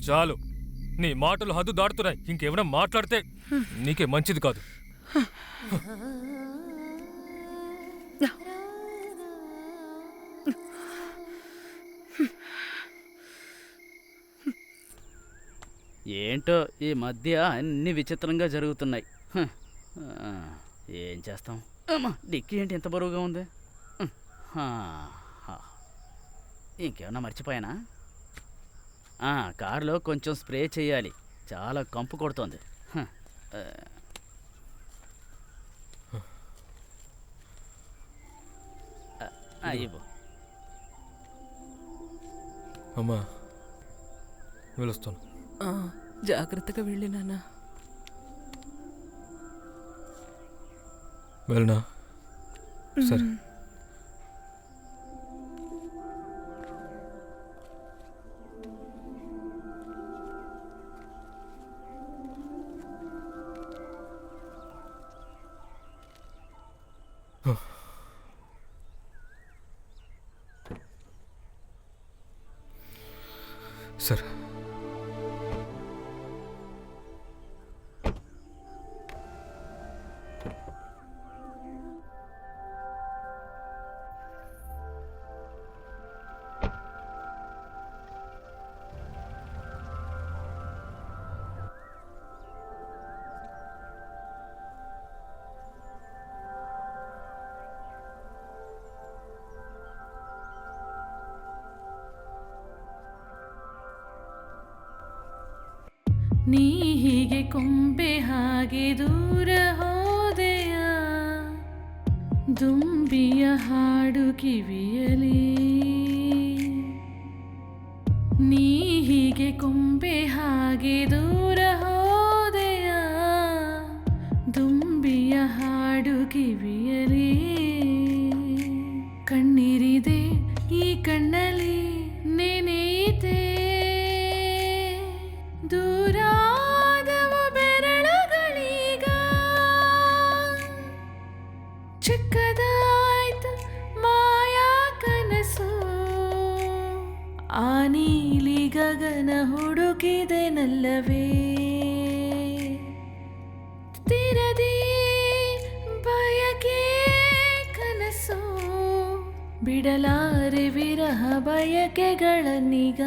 చాలు. నీ మాటలు హద్దు దాటుతున్నాయి. ఇంకేమైనా మాట్లాడితే నీకే మంచిది కాదు. ఏంటో ఈ మధ్య అన్ని విచిత్రంగా జరుగుతున్నాయి. ఏం చేస్తాం? అమ్మా, డిక్కీ ఏంటి ఎంత బరువుగా ఉంది? ఇంకేమన్నా మర్చిపోయానా? కారులో కొంచెం స్ప్రే చేయాలి, చాలా కంపు కొడుతోంది. ఇవ్వు. అమ్మా, వెళ్ళొస్తాను. జాగ్రత్తగా వెళ్ళి నాన్న. వెళ్ళనా? సరే. సరే. ನೀ ಹೀಗೆ ಕೊಂಬೆ ಹಾಗೆ ದೂರ ಹೋದೆಯ, ದುಂಬಿಯ ಹಾಡು ಕಿವಿಯಲಿ. ನೀ ಹೀಗೆ ಕೊಂಬೆ ಹಾಗೆ ದೂರ ಹೋದೆಯ, ದುಂಬಿಯ ಹಾಡು ಕಿವಿಯಲಿ. ಹುಡುಕಿದೆನಲ್ಲವೇ ತಿರದಿ ಬಯಕೆ ಕನಸು ಬಿಡಲಾರೆ ವಿರಹ ಬಯಕೆಗಳನ್ನೀಗ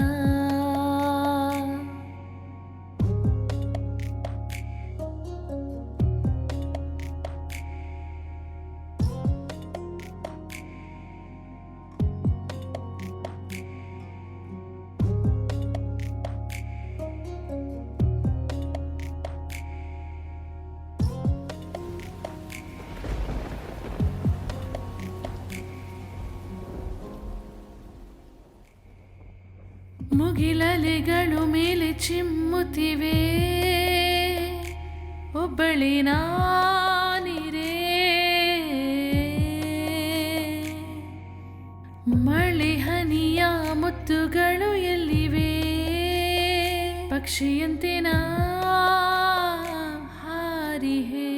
ಮುಗಿಲಲೆಗಳು ಮೇಲೆ ಚಿಮ್ಮುತ್ತಿವೆ ಒಬ್ಬಳಿ ನಾನಿರೇ ಮಳೆ ಹನಿಯ ಮುತ್ತುಗಳು ಎಲ್ಲಿವೆ ಪಕ್ಷಿಯಂತೆ ನಾ ಹಾರಿಹೇ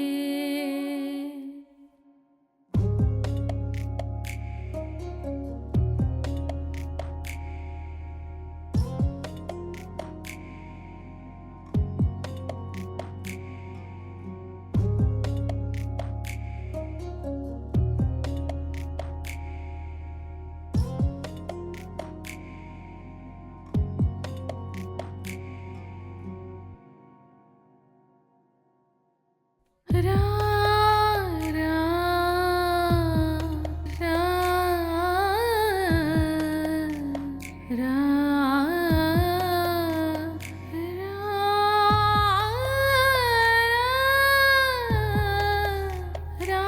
ರಾ ರಾ ರಾ ರಾ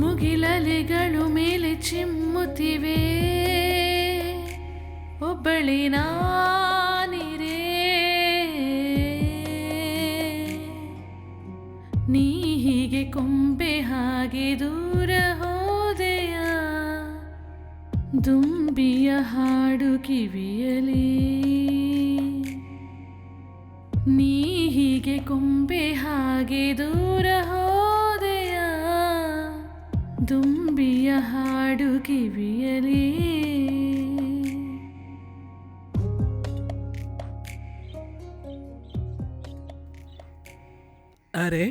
ಮುಗಿಲಲೆಗಳು ಮೇಲೆ ಚಿಮ್ಮುತ್ತಿವೆ ಒಬ್ಬಳಿ ನಾನಿರೇ ನೀ ಹೀಗೆ ಕೊಂಬೆ ಹಾಗೆ ದೂರ ಹೋದೆಯ ದುಂಬಿಯ ಹಾಡು ಕಿವಿಯಲಿ ನೀ ಹೀಗೆ ಕೊಂಬೆ ಹಾಗೆ ದೂರ ಹೋದೆಯ ದುಂಬಿಯ ಹಾಡು ಕಿವಿಯಲಿ అరే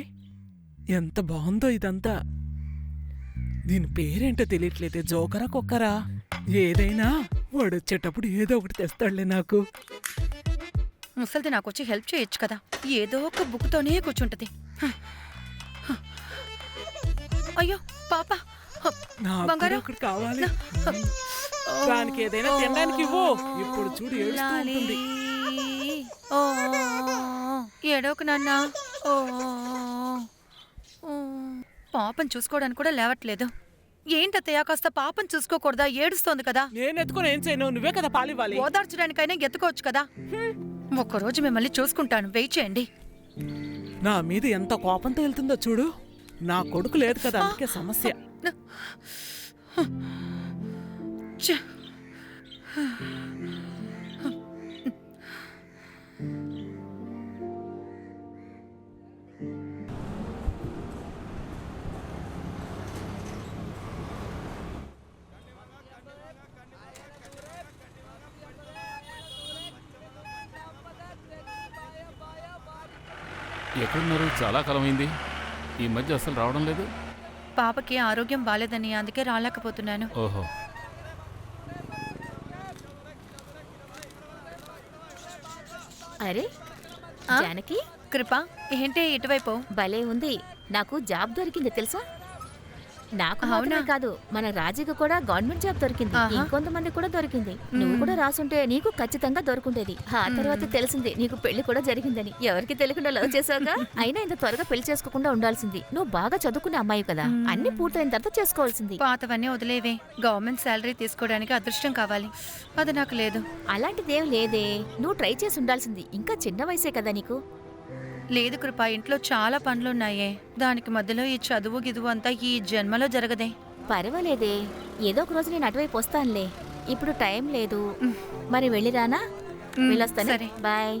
ఎంత బాగుందో ఇదంతా. దీని పేరేంటో తెలియట్లేదే. జోకరా కుక్కరా? ఏదైనా వాడు వచ్చేటప్పుడు ఏదో ఒకటి తెస్తాడులే నాకు. ముసలిది నాకు వచ్చి హెల్ప్ చేయొచ్చు కదా. ఏదో ఒక బుక్తోనే కూర్చుంటది. అయ్యో పాప, నాకు ఒకటి కావాలి. దానికి ఏదైనా తినడానికి ఇవ్వు. ఇప్పుడు చూడు ఏడుస్తూ ఉంటుంది. ఏడోకు నాన్న. పాపం చూసుకోవడానికి కూడా లేవట్లేదు. ఏంటత్తయ్య, కాస్త పాపం చూసుకోకూడదా? ఏడుస్తోంది కదా. నేను ఎత్తుకొని ఏం చేయను, నువ్వే కదా పాలివ్వాలి. ఓదార్చడానికైనా ఎత్తుకోవచ్చు కదా. ఒక్కరోజు మిమ్మల్ని చూసుకుంటాను, వెయిట్ చేయండి. నా మీద ఎంత కోపంతో వెళ్తుందో చూడు. నా కొడుకు లేదు కదా, అందుకే సమస్య. ఎక్కడున్నారు? చాలా కాలమైంది. ఈ మధ్య అసలు రావడం లేదు. పాపకి ఆరోగ్యం బాలేదని, అందుకే రాలేకపోతున్నాను. ఓహో. అరే జానకి, కృప, ఏంటి ఇటువైపు? భలే ఉంది. నాకు జాబ్ దొరికింది తెలుసా? నాకు మాత్రమే కాదు, మన రాజీకి కూడా గవర్నమెంట్ జాబ్ దొరికింది. ఇంకొంతమంది కూడా దొరికింది. నువ్వు కూడా రాసుంటే నీకు ఖచ్చితంగా దొరుకుండేది. ఆ తర్వాత తెలిసింది నీకు పెళ్లి కూడా జరిగిందని. ఎవరికి తెలియకుండా లవ్ చేసావుగా. అయినా ఇంత త్వరగా పెళ్లి చేసుకోకుండా ఉండాల్సింది. నువ్వు బాగా చదువుకునే అమ్మాయి కదా, అన్ని పూర్తయిన తర్వాత చేసుకోవాల్సింది. పాతవన్నీ వదిలేవే. గవర్నమెంట్ శాలరీ తీసుకోవడానికి అదృష్టం కావాలి, అది నాకు లేదు. అలాంటిదేం లేదే, నువ్వు ట్రై చేసి ఉండాల్సింది. ఇంకా చిన్న వయసే కదా నీకు. లేదు కృప, ఇంట్లో చాలా పనులున్నాయే. దానికి మధ్యలో ఈ చదువు గిదువు అంతా ఈ జన్మలో జరగదే. పర్వాలేదే, ఏదో ఒక రోజు నేను అటువైపు వస్తానులే. ఇప్పుడు టైం లేదు, మరి వెళ్ళిరానా? వెళ్ళొస్తాను. సరే, బాయ్.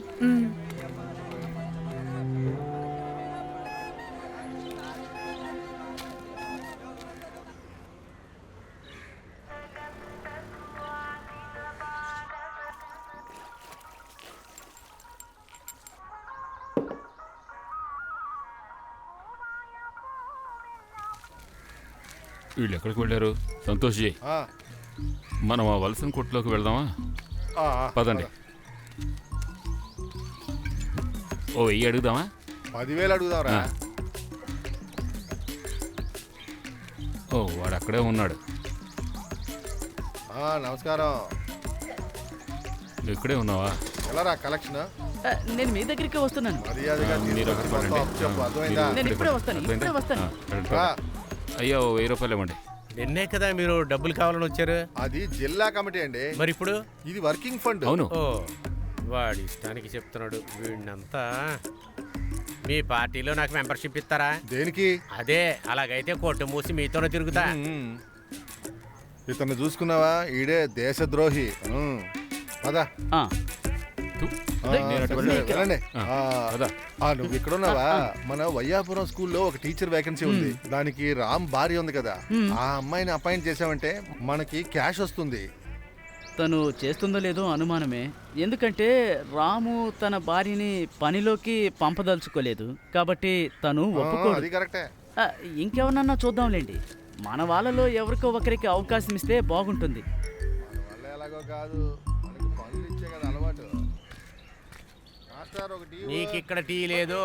వీళ్ళు ఎక్కడికి వెళ్ళారు? సంతోష్ జీ, ఆ, మనం ఆ వలసన కొట్టులోకి వెళ్దామా? ఆ, ఆ, పదండి. ఓ 1000 అడుగుదామా? 10,000 అడుగుదాంరా. ఓ వాడు అక్కడే ఉన్నాడు. నమస్కారం. నువ్వు ఇక్కడే ఉన్నావా? ఎలా కలెక్షన్? నేను మీ దగ్గరికి వస్తున్నాను. మర్యాదగా మీరు అక్కడ పడండి. చెప్పు, అర్థమైందా? నేను ఇప్పుడే వస్తాను, ఇప్పుడే వస్తాను. అయ్యా ఓ 1000 రూపాయలు ఇవ్వండి. నిన్నే కదా మీరు డబ్బులు కావాలని వచ్చారు. అది జిల్లా కమిటీ అండి. మరి ఇప్పుడు ఇది వర్కింగ్ ఫండ్. అవును. ఓ వాడి ఇష్టానికి చెప్తున్నాడు. వీడినంతా మీ పార్టీలో నాకు మెంబర్షిప్ ఇస్తారా? దేనికి? అదే అలాగైతే కొట్టు మూసి మీతోనే తిరుగుతా. ఇతను చూసుకున్నావా? ఈడే దేశద్రోహి. పదా వెళ్ళండి. నువ్వు ఇక్కడ ఉన్నావా? మన వయ్యాపురం స్కూల్లో ఒక టీచర్ వేకెన్సీ ఉంది. దానికి రామ్ భార్య ఉంది కదా, ఆ అమ్మాయిని అపాయింట్ చేసామంటే మనకి క్యాష్ వస్తుంది. తను చేస్తుందో లేదో అనుమానమే. ఎందుకంటే రాము తన భార్యని పనిలోకి పంపదలుచుకోలేదు కాబట్టి తను ఒప్పుకోడు. అది కరెక్టే. ఇంకెవరన్నా చూద్దాంలేండి. మన వాళ్ళలో ఎవరికో ఒకరికి అవకాశం ఇస్తే బాగుంటుంది. ఎలాగో కాదు, మనకి పనులు ఇచ్చే కదా అలవాటు. నీకు ఇక్కడ టీ లేదు.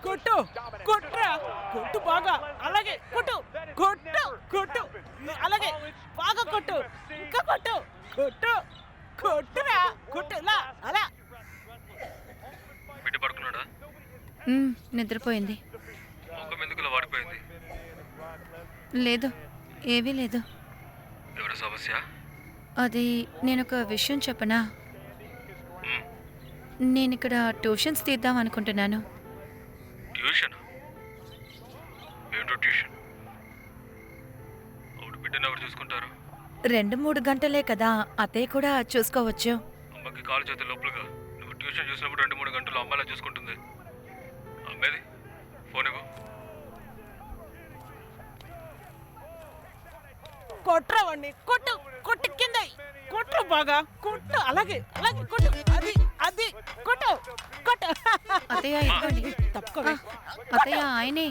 కొట్టు కొట్రా, కొట్టు బాగా, అలాగే కొట్టు, కొట్టు కొట్టు, అలాగే బాగా కొట్టు, ఇంకా కొట్టు, కొట్టు కొట్టురా, కొట్టులా అలా. బిడ్డ పడుకున్నాడా? నిద్రపోయింది. ముఖం ఎందుకు ఇలా వాడిపోయింది? లేదు, ఏవీ లేదు. ఎవరి సమస్య? అది నేనొక విషయం చెప్పనా? నేను ఇక్కడ ట్యూషన్స్ తీద్దాం అనుకుంటున్నాను. ట్యూషన్? ఏంటో ట్యూషన్? ఒకటి బిడ్డను ఎవరు చూసుకుంటారు? 2-3 గంటలే కదా, అత్తయ్య కూడా చూసుకోవచ్చు. అమ్మకి కాలు చేతులు లోపలుగా. నువ్వు ట్యూషన్ చూసినప్పుడు 2-3 గంటలు అమ్మాయిలా చూసుకుంటుంది. అమ్మేది ఫోన్ ఇవ్వు. కొట్రా వాడిని, కొట్టు కొట్టు, కింద కొట్టు బాగా, కొట్టు, అలాగే అలాగే కొట్టు, అది అది కొట్టు కొట్టు. అత్తయ్య ఇవ్వండి. తప్పుకోవే. అత్తయ్య ఆయనే.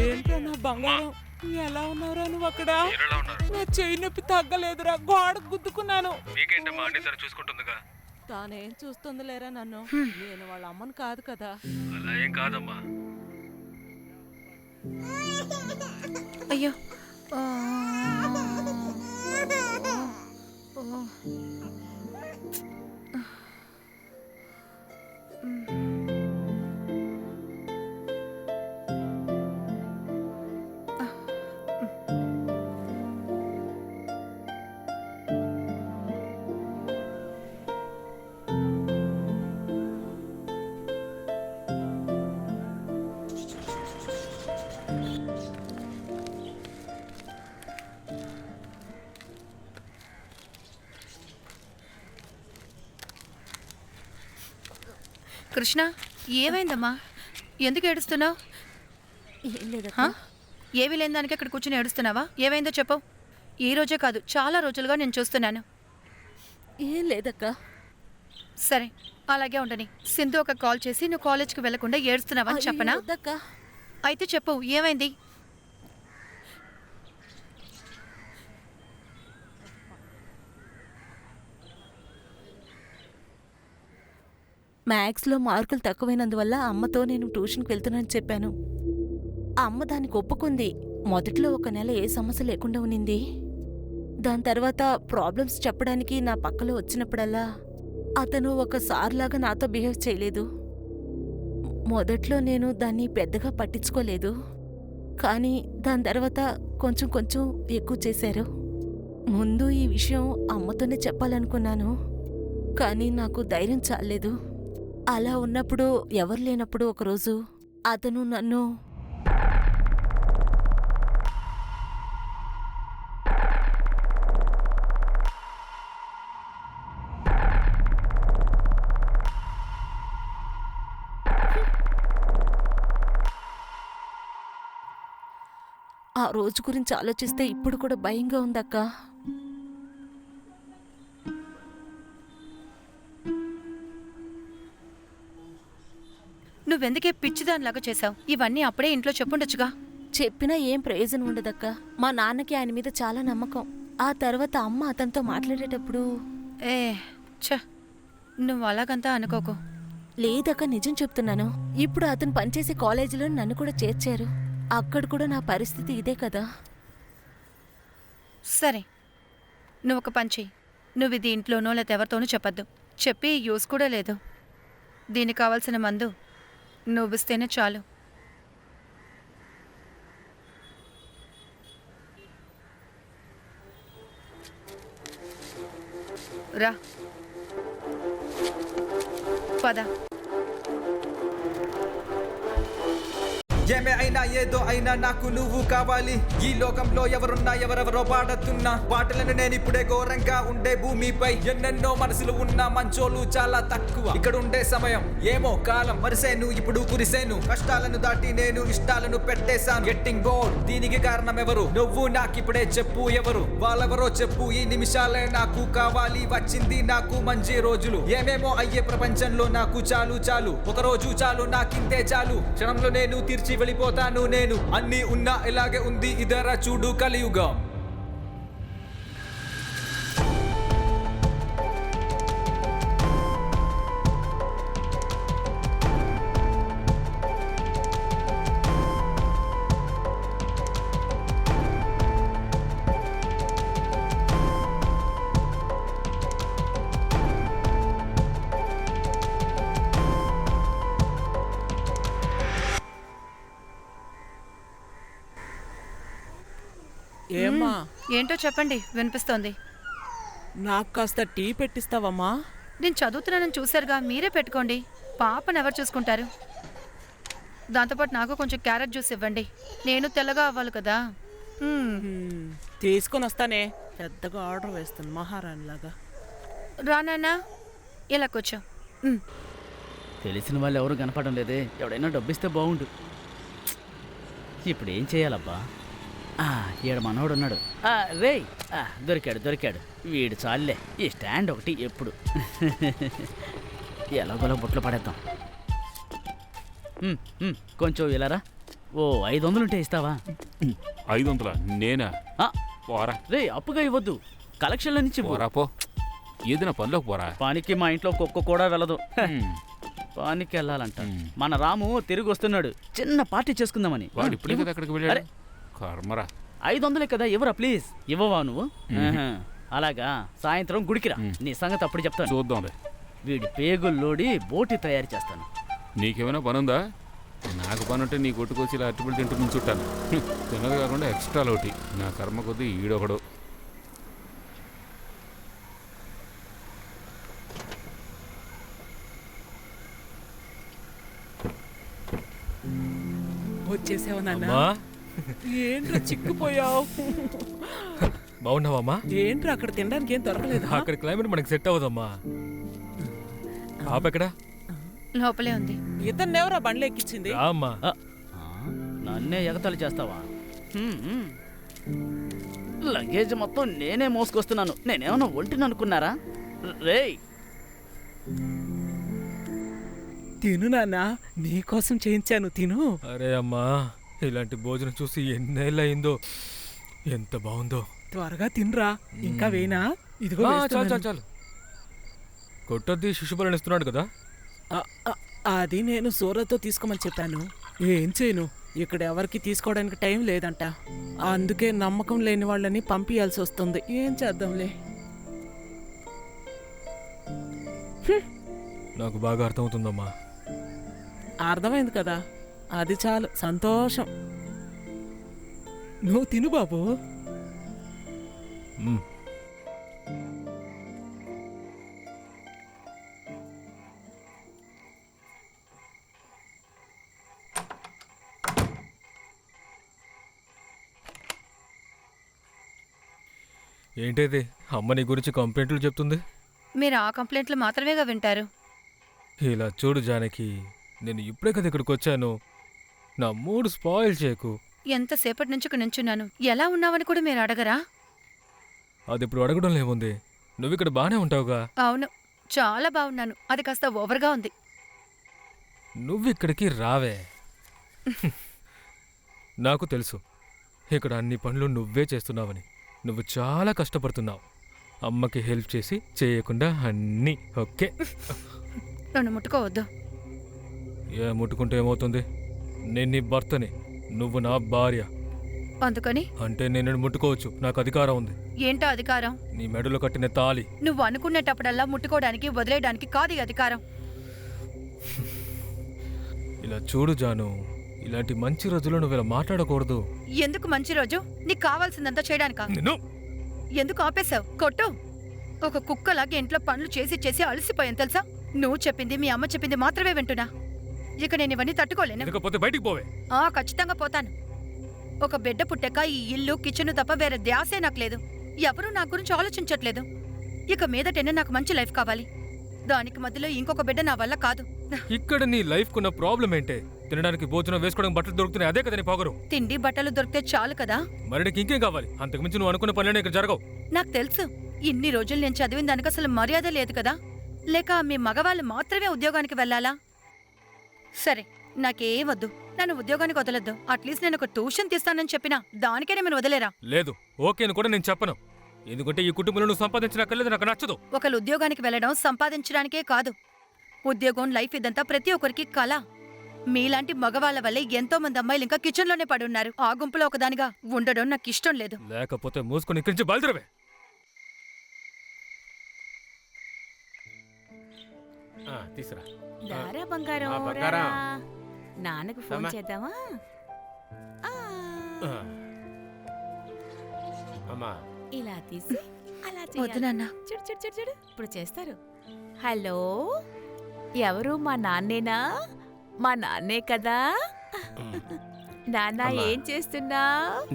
ఏంటో నా బంగారం, ఎలా ఉన్నారా నువ్వు అక్కడ? నా చెయ్యి నొప్పి తగ్గలేదురా, గోడ గుద్దుకున్నాను. మీకేంటమ్మా అన్ని తను చూసుకుంటుందిగా. తానేం చూస్తుంది లేరా నన్ను? నేను వాళ్ళ అమ్మను కాదు కదా. అలా ఏం కాదమ్మా. అయ్యో, కృష్ణ, ఏమైందమ్మా? ఎందుకు ఏడుస్తున్నావు? ఏమీ లేని దానికి అక్కడ కూర్చుని ఏడుస్తున్నావా? ఏమైందో చెప్పు. ఈ రోజే కాదు, చాలా రోజులుగా నేను చూస్తున్నాను. ఏం లేదక్క. సరే, అలాగే ఉండని. సింధు ఒక కాల్ చేసి నువ్వు కాలేజ్కి వెళ్లకుండా ఏడుస్తున్నావా అని చెప్పనా? అయితే చెప్పు, ఏమైంది? మ్యాథ్స్లో మార్కులు తక్కువైనందువల్ల అమ్మతో నేను ట్యూషన్కి వెళ్తున్నానని చెప్పాను. అమ్మ దానికి ఒప్పుకుంది. మొదట్లో 1 నెల ఏ సమస్య లేకుండా ఉన్నింది. దాని తర్వాత ప్రాబ్లమ్స్ చెప్పడానికి నా పక్కలో వచ్చినప్పుడల్లా అతను ఒక సార్లాగా నాతో బిహేవ్ చేయలేదు. మొదట్లో నేను దాన్ని పెద్దగా పట్టించుకోలేదు, కానీ దాని తర్వాత కొంచెం కొంచెం ఎక్కువ చేశారు. ముందు ఈ విషయం అమ్మతోనే చెప్పాలనుకున్నాను, కానీ నాకు ధైర్యం చాలేదు. అలా ఉన్నప్పుడు, ఎవరు లేనప్పుడు ఒకరోజు అతను నన్ను ఆ రోజు గురించి ఆలోచిస్తే ఇప్పుడు కూడా భయంగా ఉందక్క. నువ్వెందుకే పిచ్చిదానిలాగా చేశావు? ఇవన్నీ అప్పుడే ఇంట్లో చెప్పుండొచ్చుగా. చెప్పినా ఏం ప్రయోజనం ఉండదక్క. మా నాన్నకి ఆయన మీద చాలా నమ్మకం. ఆ తర్వాత అమ్మ అతనితో మాట్లాడేటప్పుడు ఏ ఛ, నువ్వు అలాగంతా అనుకోకు. లేదక్క, నిజం చెప్తున్నాను. ఇప్పుడు అతను పనిచేసే కాలేజీలో నన్ను కూడా చేర్చారు. అక్కడ కూడా నా పరిస్థితి ఇదే కదా. సరే, నువ్వు ఒక పని చెయ్యి. నువ్వు ఇది ఇంట్లోనో లేదా ఎవరితోనూ చెప్పద్దు. చెప్పి యూస్ కూడా లేదు. దీనికి కావాల్సిన మందు నువ్విస్తేనే చాలు. రా, పద. ఏమే అయినా ఏదో అయినా నాకు నువ్వు కావాలి. ఈ లోకంలో ఎవరున్నా ఎవరెవరో పాడుతున్నా పాటలను నేను ఇప్పుడే ఘోరంగా ఉండే భూమిపై ఎన్నెన్నో మనసులు ఉన్న మంచోళ్ళు చాలా తక్కువ. ఇక్కడ ఉండే సమయం ఏమో కాలం మరిసేను, ఇప్పుడు కురిసేను. కష్టాలను దాటి నేను ఇష్టాలను పెట్టేశాను. గెట్టింగ్ బోర్డ్, దీనికి కారణం ఎవరు? నువ్వు నాకిప్పుడే చెప్పు ఎవరు? వాళ్ళెవరో చెప్పు. ఈ నిమిషాలే నాకు కావాలి. వచ్చింది నాకు మంచి రోజులు. ఏమేమో అయ్యే ప్రపంచంలో నాకు చాలు చాలు. ఒక రోజు చాలు, నాకింతే చాలు. క్షణంలో నేను తీర్చి వెళ్ళిపోతాను. నేను అన్నీ ఉన్నా ఇలాగే ఉంది. ఇదరా చూడు కలియుగం. ఏమ్మా? ఏంటో చెప్పండి, వినిపిస్తోంది. నాకు కాస్త టీ పెట్టిస్తావమ్మా? నేను చదువుతున్నానని చూసారుగా, మీరే పెట్టుకోండి. పాపను ఎవరు చూసుకుంటారు? దాంతోపాటు నాకు కొంచెం క్యారెట్ జ్యూస్ ఇవ్వండి. నేను తెల్లగా అవ్వాలి కదా. తీసుకొని వస్తానే. పెద్దగా ఆర్డర్ వేస్తాను మహారాణిలాగా. రానా, ఇలా కూర్చో. తెలిసిన వాళ్ళు ఎవరు కనపడడం లేదే. ఎవడైనా డబ్బిస్తే బాగుండు. ఇప్పుడు ఏం చేయాలబ్బా? ఈడ మనోడు ఉన్నాడు. రేయ్, దొరికాడు. వీడు చాలులే. ఈ స్టాండ్ ఒకటి ఎప్పుడు ఎలాగోలా బుట్టలు పడేద్దాం. కొంచెం ఇలారా. ఓ 500 ఉంటే ఇస్తావా? 500? నేనా? రే, అప్పుగా ఇవ్వద్దు. కలెక్షన్ల నుంచి పోరా పో. ఏదైనా పనిలోకి పోరా. పానికి మా ఇంట్లో కుక్క కూడా వెళ్ళదు. పానికి వెళ్ళాలంట. మన రాము తిరిగి వస్తున్నాడు. చిన్న పార్టీ చేసుకుందామని. వాడు ఇప్పుడే కదా అక్కడికి వెళ్ళాడు. కర్మరా. 500 కదా, ఇవ్వరా ప్లీజ్. ఇవ్వవా నువ్వు? అలాగా, సాయంత్రం గుడికిరా. నీ సంగతి అప్పుడు చెప్తాను. చూద్దాంలే. వీడి పేగుల్లోడి బోటి తయారు చేస్తాను. నీకేమైనా పనుందా? నాకు పనుంటే నీ కొట్టుకొచ్చి ఇలా అట్టుబడి తింటూ నుంచుంటాను. తిన్నది కాకుండా ఎక్స్ట్రా లోటి. నా కర్మ కొద్దీ ఈడొకడు. వచ్చేసావు నాన్న. ఏంట్రా చిక్కుపోయావు? బాగున్నావమ్మా? ఏంట్రా అక్కడ తినడానికి ఏం దొరకలేదు? అక్కడ క్లైమేట్ మనకి సెట్ అవ్వదమ్మా. పాప ఎక్కడా? లోపలే ఉంది. ఇతన్ని ఎవరా బండ్లు ఎక్కించింది? రామ్మా. నన్నే ఎగతాళి చేస్తావా? లగేజ్ మొత్తం నేనే మోసుకొస్తున్నాను. నేనేమన్నా ఒంటిని అనుకున్నారా? రేయ్, తిను నాన్న, నీకోసం చేయించాను, తిను. అరే అమ్మా, ఇలాంటి భోజనం చూసి ఎన్నేళ్ళయిందో. ఎంత బాగుందో. త్వరగా తినరా. ఇంకా వేనా? ఇదిగో చాలు. కొట్టొద్ది, శిశుబలను ఇస్తున్నాడు కదా. అది నేను సూరత్తో తీసుకోమని చెప్పాను. ఏం చేయను, ఇక్కడ ఎవరికి తీసుకోవడానికి టైం లేదంట. అందుకే నమ్మకం లేని వాళ్ళని పంపించాల్సి వస్తుంది. ఏం చేద్దాంలే. నాకు బాగా అర్థమవుతుందమ్మా. అర్థమైంది కదా, అది చాలు. సంతోషం. నువ్వు తిను బాబు. ఏంటిది? అమ్మ నీ గురించి కంప్లైంట్లు చెప్తుంది. మీరు ఆ కంప్లైంట్లు మాత్రమేగా వింటారు. ఇలా చూడు జానకి, నేను ఇప్పుడే కదా ఇక్కడికి వచ్చాను. నా మూడు స్పాయిల్ చేయకు. ఎంతసేపటి నుంచి ఇక్కడ నించున్నాను. ఎలా ఉన్నావని కూడా మీరు అడగరా? అది ఇప్పుడు అడగడం లేముంది. నువ్వు ఇక్కడ బాగానే ఉంటావుగా. అవును, చాలా బాగున్నాను. అది కాస్త ఓవర్గా ఉంది. నువ్వు ఇక్కడికి రావే. నాకు తెలుసు ఇక్కడ అన్ని పనులు నువ్వే చేస్తున్నావని. నువ్వు చాలా కష్టపడుతున్నావు. అమ్మకి హెల్ప్ చేసి చేయకుండా అన్నీ ఓకే. నన్ను ముట్టుకోవద్దు. ఏ ముట్టుకుంటే ఏమవుతుంది? నేను నీ భర్తని, నువ్వు నా భార్య. అందుకని అంటే నేను నిన్ను ముట్టుకోవచ్చు, నాకు అధికారం ఉంది. ఏంటో అధికారం? నీ మెడలో కట్టిన తాళి. నువ్వు అనుకునేటప్పుడల్లా ముట్టుకోవడానికి వదిలేయడానికి కాదు ఈ అధికారం. ఇలా చూడు జాను, ఇలాంటి మంచి రోజుల్లో నువ్వు ఇలా మాట్లాడకూడదు. ఎందుకు మంచి రోజు? నీకు కావాల్సిందంతా చేయడానికా? ఎందుకు ఆపేశావు? కొట్టు. ఒక కుక్కలాగా ఇంట్లో పనులు చేసి చేసి అలసిపోయాను తెలుసా? నువ్వు చెప్పింది మీ అమ్మ చెప్పింది మాత్రమే వింటున్నా. ఇక నేను ఇవన్నీ తట్టుకోలేను. బయటికి పోవే. ఖచ్చితంగా పోతాను. ఒక బిడ్డ పుట్టాక ఈ ఇల్లు కిచెన్ తప్ప వేరే ధ్యాసే నాకు లేదు. ఎవరూ నా గురించి ఆలోచించట్లేదు. ఇక మీదటైనా నాకు మంచి లైఫ్ కావాలి. దానికి మధ్యలో ఇంకొక బిడ్డ నా వల్ల కాదు. ఇక్కడ నీ లైఫ్ కున్న ప్రాబ్లం ఏంటే? తినడానికి భోజనం, వేసుకోవడం, బట్టలు దొరుకుతున్నాయి, అదే కదా నీ పొగరు. తిండి బట్టలు దొరికితే చాలు కదా. మరి నీకు ఇంకేం కావాలి? అంతకుమించి నువ్వు అనుకున్న పనులనే ఇక్కడ జరగవు. నాకు తెలుసు. ఇన్ని రోజులు నేను చదివిన దానికి అసలు మర్యాద లేదు కదా. లేక మీ మగవాళ్ళు మాత్రమే ఉద్యోగానికి వెళ్ళాలా? సరే, నాకేం వద్దు. నన్ను ఉద్యోగానికి వదలొద్దు. అట్లీస్ట్ నేను ఒక ట్యూషన్ తీస్తానని చెప్పినా దానికే నేను వదిలేరా? లేదు, ఓకే అని కూడా నేను చెప్పను. ఎందుకంటే ఈ కుటుంబంలో నువ్వు సంపాదించనక్కర్లేదు, నాకు నచ్చదు. ఒకళ్ళు ఉద్యోగానికి వెళ్ళడం సంపాదించడానికే కాదు. ఉద్యోగం, లైఫ్ ఇదంతా ప్రతి ఒక్కరికి కళ. మీలాంటి మగవాళ్ల వల్లే ఎంతో మంది అమ్మాయిలు ఇంకా కిచెన్లోనే పడున్నారు. ఆ గుంపులో ఒకదానిగా ఉండడం నాకు ఇష్టం లేదు. లేకపోతే మూసుకొని ఇక్కడి నుంచి బయలుదేరవే. తీసురా. దారా బంగారం, బంగారం. నాన్నకు ఫోన్ చేద్దామా? అమ్మా ఇలా తీసి అలా వద్దు నాన్న. చూడు చూడు చూడు చూడు, ఇప్పుడు చేస్తారు. హలో, ఎవరు? మా నాన్నేనా? మా నాన్నే కదా. నాన్న ఏం చేస్తున్నా?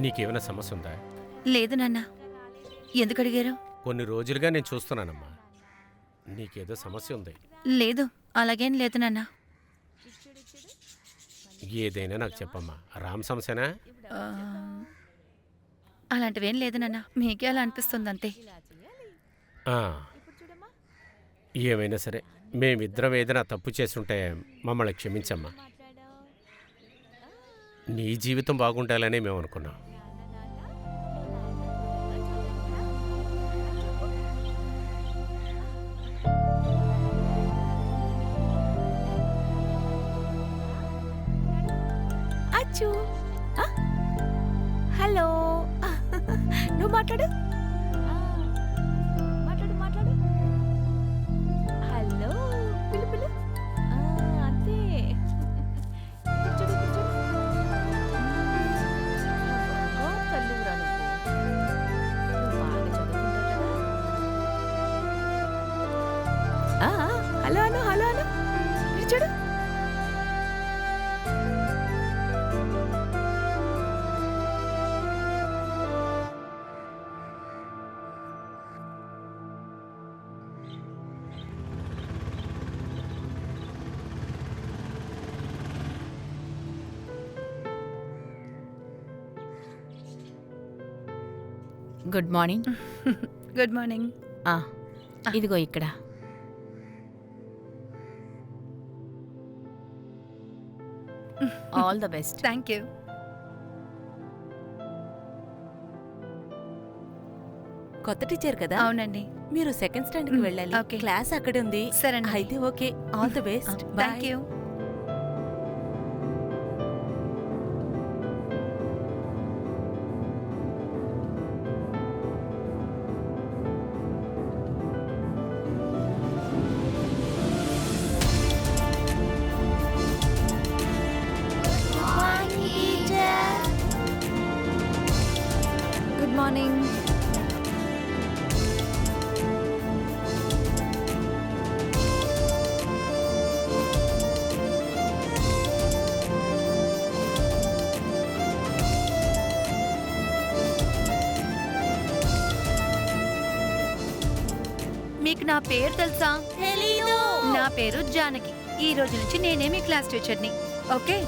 నీకేమైనా సమస్య ఉందా? లేదు నాన్న. ఎందుకు అడిగారు? కొన్ని రోజులుగా నేను చూస్తున్నానమ్మా, నీకేదో సమస్య ఉంది. లేదు, అలాగేం లేదు నాన్న. ఏదైనా నాకు చెప్పమ్మా. రామ్ సమస్యనా? అలాంటివేం లేదు నాన్న. మీకే అలా అనిపిస్తుంది అంతే. ఏమైనా సరే, మేమిద్దరం ఏదైనా తప్పు చేస్తుంటే మమ్మల్ని క్షమించమ్మా. నీ జీవితం బాగుండాలని మేము అనుకున్నాం. అచ్చు, హలో, నువ్వు మాట్లాడు. మాట్లాడు మాట్లాడు. హలో, పిలు పిలు. అంతే. హలో అను, హలో అను. చూడు. Good morning. Good morning. ఇదిగో ఇక్కడ. All the best. Thank you. కొత్త టీచర్ కదా? అవునండి. మీరు సెకండ్ స్టాండర్డ్కి వెళ్ళాలి. క్లాస్ అక్కడే ఉంది. సరే అయితే okay. All the best. Thank you. Good morning. మీకు నా పేరు తెలుసా? తెలీదు. నా పేరు జానకి. ఈ రోజు నుంచి నేనే మీ క్లాస్ టీచర్ని. ఓకే.